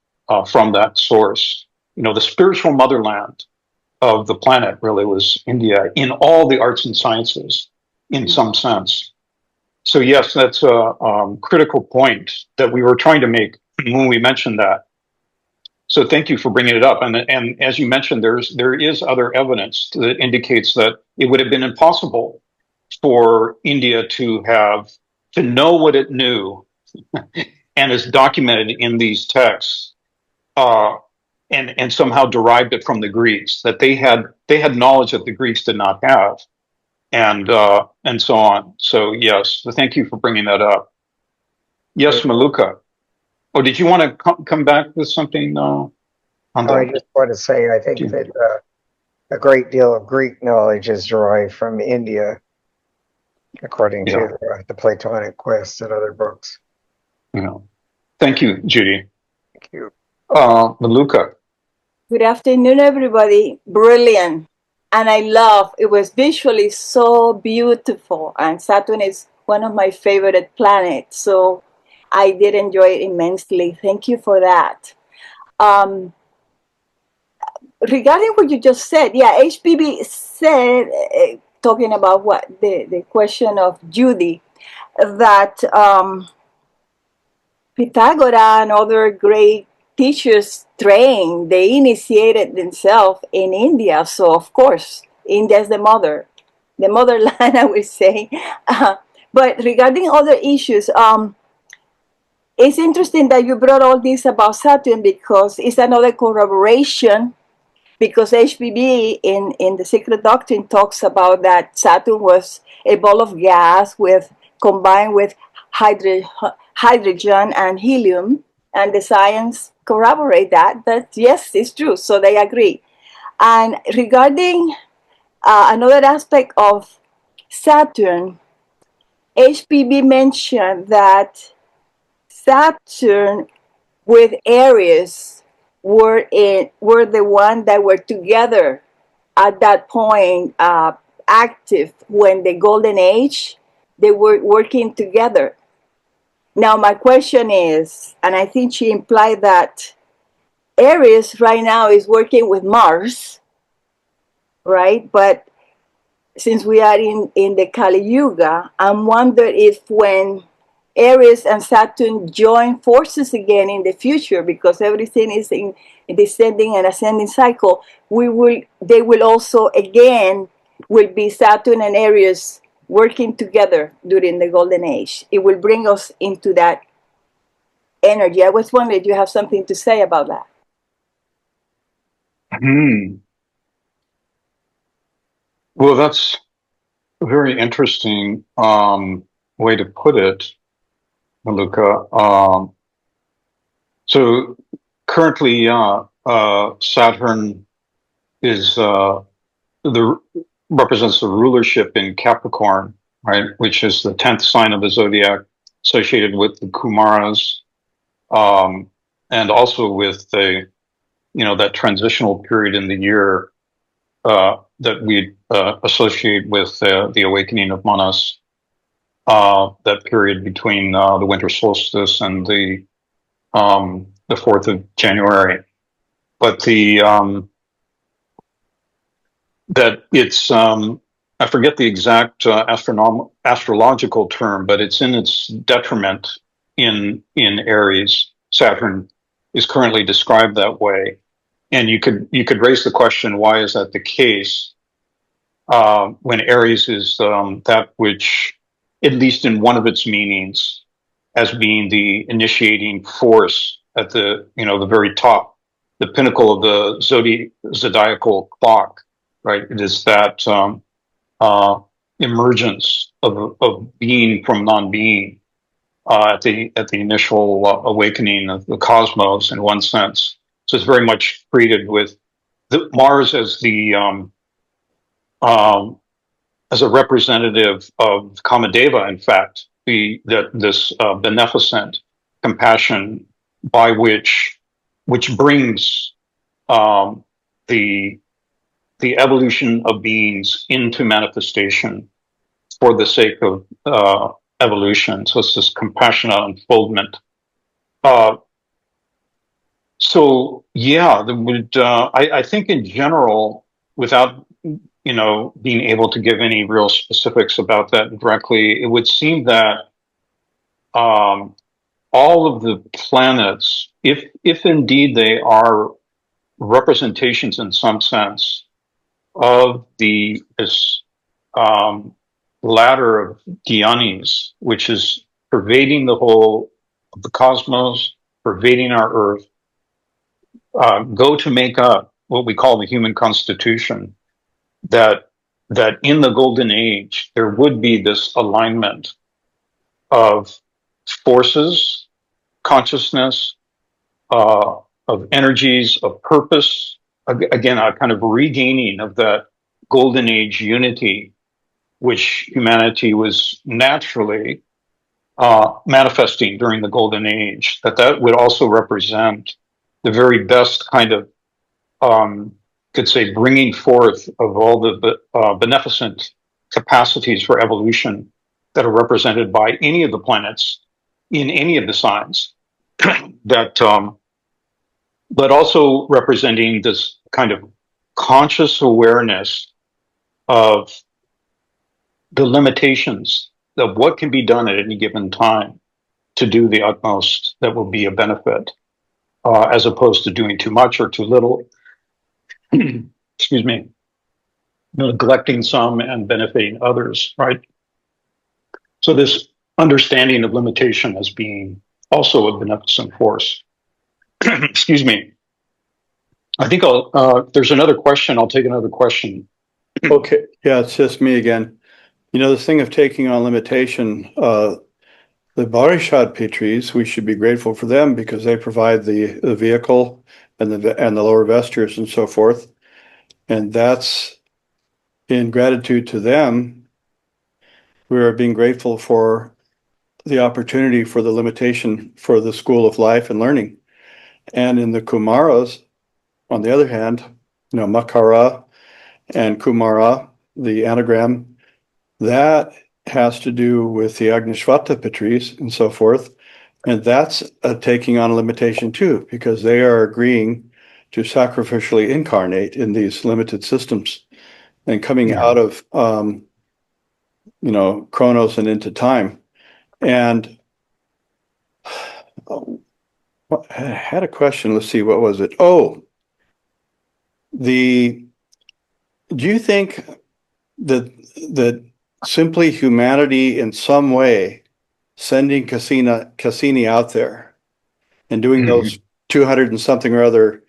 from that source. The spiritual motherland of the planet really was India in all the arts and sciences, in some sense. So yes, that's a critical point that we were trying to make when we mentioned that. So thank you for bringing it up. And as you mentioned, there is other evidence that indicates that it would have been impossible for India to know what it knew and is documented in these texts, and somehow derived it from the Greeks, that they had knowledge that the Greeks did not have, and so on. So yes, thank you for bringing that up. Yes, Maluka. Oh, did you want to come back with something on that? I just want to say, I think that a great deal of Greek knowledge is derived from India, according to the Platonic Quest and other books. Yeah. Thank you, Judy. Thank you. Maluka. Good afternoon, everybody. Brilliant. And it was visually so beautiful. And Saturn is one of my favorite planets. So I did enjoy it immensely. Thank you for that. Regarding what you just said, HPB said, talking about what the question of Judy, that Pythagoras and other great teachers they initiated themselves in India. So of course, India is the motherland, I would say. But regarding other issues, it's interesting that you brought all this about Saturn, because it's another corroboration, because HPB in the Secret Doctrine talks about that Saturn was a ball of gas combined with hydrogen and helium, and the science corroborate that yes, it's true. So they agree. And regarding another aspect of Saturn, HPB mentioned that Saturn with Aries were the one that were together at that point, active when the Golden Age, they were working together. Now, my question is, and I think she implied that Aries right now is working with Mars, right? But since we are in the Kali Yuga, I'm wondering if when Aries and Saturn join forces again in the future, because everything is in descending and ascending cycle, they will also again will be Saturn and Aries working together during the Golden Age. It will bring us into that energy. I was wondering if you have something to say about that. Well, that's a very interesting way to put it, Maluka. So currently, Saturn is represents the rulership in Capricorn, right, which is the 10th sign of the zodiac, associated with the Kumaras, and also with the, that transitional period in the year that we associate with the awakening of Manas, that period between the winter solstice and the 4th of January. But that it's, I forget the exact astrological term, but it's in its detriment in Aries. Saturn is currently described that way. And you could raise the question, why is that the case? When Aries is that which, at least in one of its meanings, as being the initiating force at the the very top, the pinnacle of the zodiacal clock, right? It is that emergence of being from non-being at the initial awakening of the cosmos, in one sense. So it's very much treated with Mars as the as a representative of Kamadeva, in fact, this beneficent compassion by which brings the evolution of beings into manifestation for the sake of evolution. So it's this compassionate unfoldment. So yeah, I think in general, without being able to give any real specifics about that directly, it would seem that all of the planets, if indeed they are representations in some sense of this ladder of Gyanis, which is pervading the whole of the cosmos, pervading our Earth, go to make up what we call the human constitution, that in the golden age there would be this alignment of forces, consciousness, of energies, of purpose, again a kind of regaining of that golden age unity which humanity was naturally manifesting during the golden age. That would also represent the very best kind of could say bringing forth of all the beneficent capacities for evolution that are represented by any of the planets in any of the signs, that but also representing this kind of conscious awareness of the limitations of what can be done at any given time to do the utmost that will be a benefit, as opposed to doing too much or too little. Excuse me, neglecting some and benefiting others, right? So this understanding of limitation as being also a beneficent force. Excuse me. I think there's another question. I'll take another question. Okay. Yeah, it's just me again. This thing of taking on limitation, the Barishad Pitris, we should be grateful for them because they provide the vehicle and the lower vestures and so forth. And that's in gratitude to them, we are being grateful for the opportunity for the limitation for the school of life and learning. And in the Kumaras, on the other hand, Makara and Kumara, the anagram, that has to do with the Agnishvata Pitris and so forth. And that's taking on a limitation too, because they are agreeing to sacrificially incarnate in these limited systems and coming out of, Chronos and into time. And I had a question. Let's see, what was it? Oh, do you think that simply humanity in some way sending Cassini out there and doing those 200 and something or other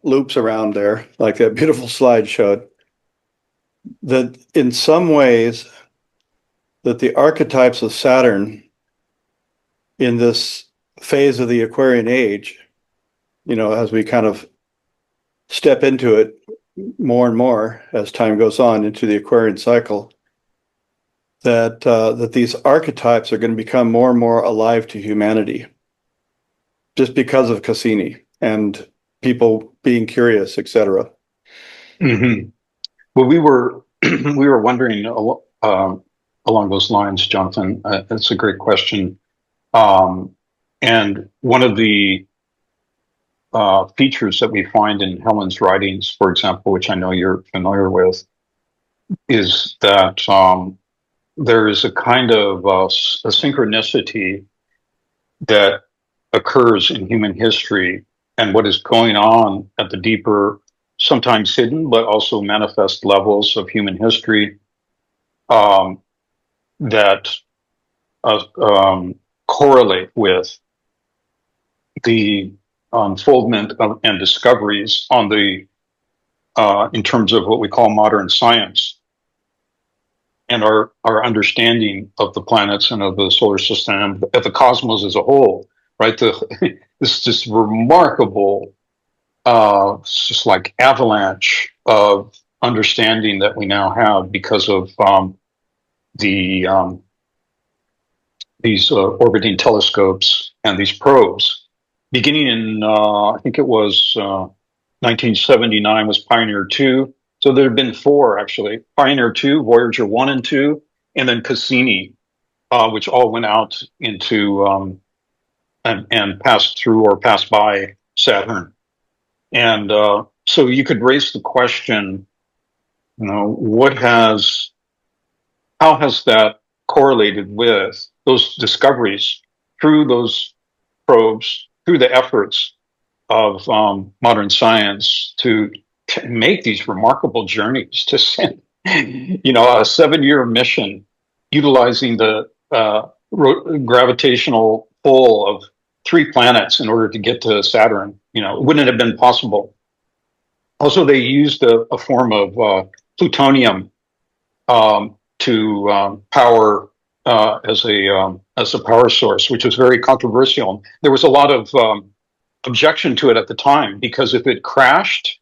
loops around there, like that beautiful slide showed, that in some ways that the archetypes of Saturn in this phase of the Aquarian age, as we kind of step into it more and more as time goes on into the Aquarian cycle, that these archetypes are going to become more and more alive to humanity. just because of Cassini and people being curious, etc. Mm-hmm. Well, we were we were wondering along those lines, Jonathan. That's a great question. And one of the features that we find in Helen's writings, for example, which I know you're familiar with, is that there is a kind of a synchronicity that occurs in human history and what is going on at the deeper, sometimes hidden, but also manifest levels of human history that correlate with the unfoldment and discoveries on the in terms of what we call modern science and our understanding of the planets and of the solar system and of the cosmos as a whole, right? This remarkable, just like avalanche of understanding that we now have because of these orbiting telescopes and these probes. Beginning in, I think it was 1979 was Pioneer 2. So there have been four, actually. Pioneer 2, Voyager 1 and 2, and then Cassini, which all went out into and passed through or passed by Saturn. And so you could raise the question, how has that correlated with those discoveries through those probes, through the efforts of modern science to make these remarkable journeys to send, a 7-year mission utilizing the gravitational pull of 3 planets in order to get to Saturn. It wouldn't have been possible. Also, they used a form of plutonium to power as a power source, which was very controversial. There was a lot of objection to it at the time because if it crashed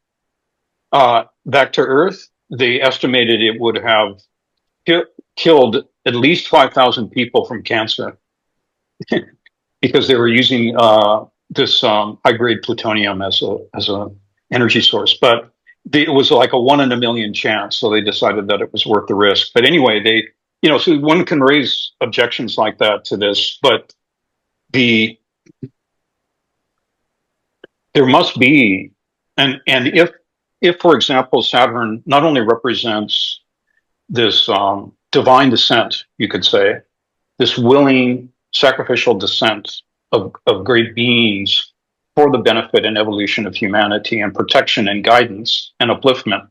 back to Earth, they estimated it would have killed at least 5,000 people from cancer because they were using this high-grade plutonium as a energy source. But it was like a 1 in a million chance, so they decided that it was worth the risk. But anyway, so one can raise objections like that to this, but there must be, and if for example Saturn not only represents this divine descent, you could say, this willing sacrificial descent of great beings for the benefit and evolution of humanity and protection and guidance and upliftment,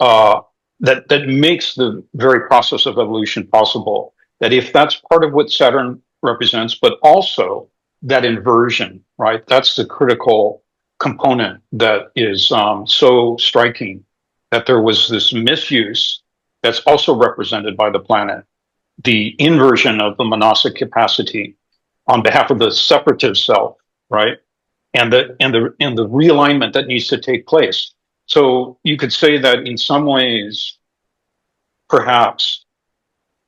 that makes the very process of evolution possible. That if that's part of what Saturn represents, but also that inversion, right? That's the critical component that is so striking, that there was this misuse that's also represented by the planet, the inversion of the monastic capacity on behalf of the separative self, right? And the realignment that needs to take place. So you could say that in some ways, perhaps,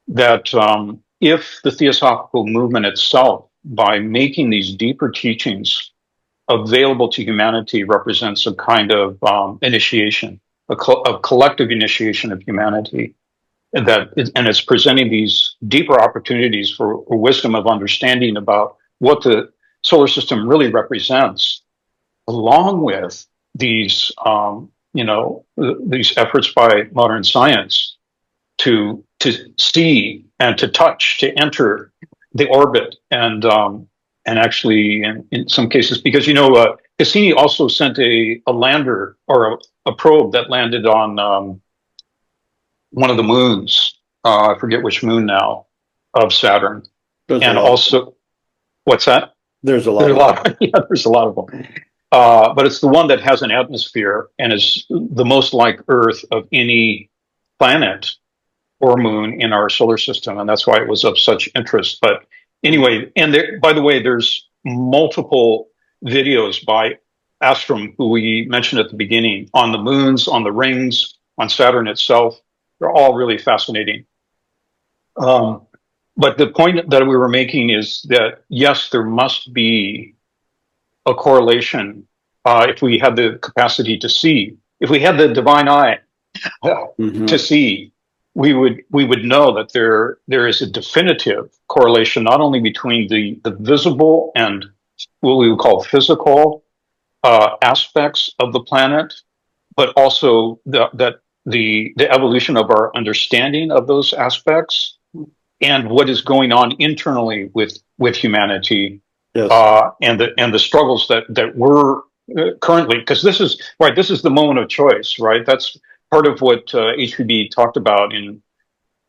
that if the Theosophical movement itself, by making these deeper teachings available to humanity, represents a kind of initiation, a collective initiation of humanity, and it's presenting these deeper opportunities for wisdom of understanding about what the solar system really represents, along with these these efforts by modern science to see and to touch, to enter the orbit, and actually in some cases, because Cassini also sent a lander or a probe that landed on one of the moons. I forget which moon now of Saturn. And also, what's that? There's a lot. Yeah, there's a lot of them. But it's the one that has an atmosphere and is the most like Earth of any planet or moon in our solar system, and that's why it was of such interest. But anyway, and by the way, there's multiple videos by Astrom, who we mentioned at the beginning, on the moons, on the rings, on Saturn itself. They're all really fascinating. But the point that we were making is that, yes, there must be a correlation. If we had the capacity to see, if we had the divine eye to see, we would know that there is a definitive correlation not only between the visible and what we would call physical aspects of the planet, but also the evolution of our understanding of those aspects and what is going on internally with humanity. Yes. And the struggles that we're currently, because this is the moment of choice, right? That's part of what HPB talked about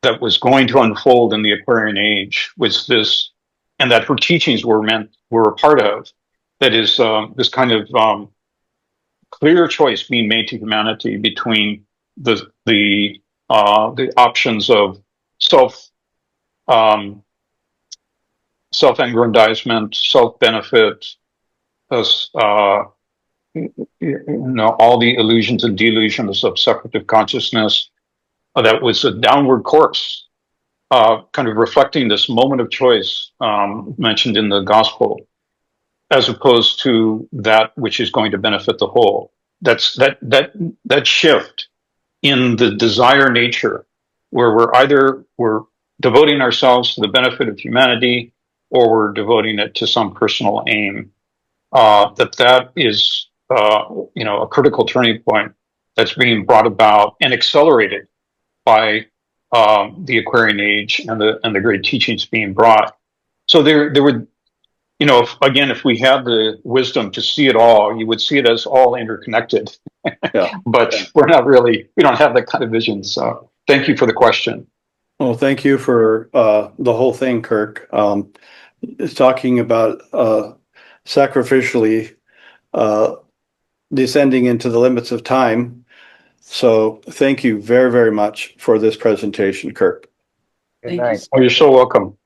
that was going to unfold in the Aquarian Age, was this, and that her teachings were a part of. That is this kind of clear choice being made to humanity between the options of self-aggrandizement, self-benefit, all the illusions and delusions of separative consciousness. That was a downward course, kind of reflecting this moment of choice mentioned in the gospel, as opposed to that which is going to benefit the whole. That's that shift in the desire nature, where we're devoting ourselves to the benefit of humanity, or we're devoting it to some personal aim. That is a critical turning point that's being brought about and accelerated by the Aquarian Age and the great teachings being brought. So there would, if we had the wisdom to see it all, you would see it as all interconnected. Yeah. But we don't have that kind of vision. So thank you for the question. Well, thank you for the whole thing, Kirk. It's talking about sacrificially descending into the limits of time. So thank you very, very much for this presentation, Kirk. Good night. Well, you're so welcome.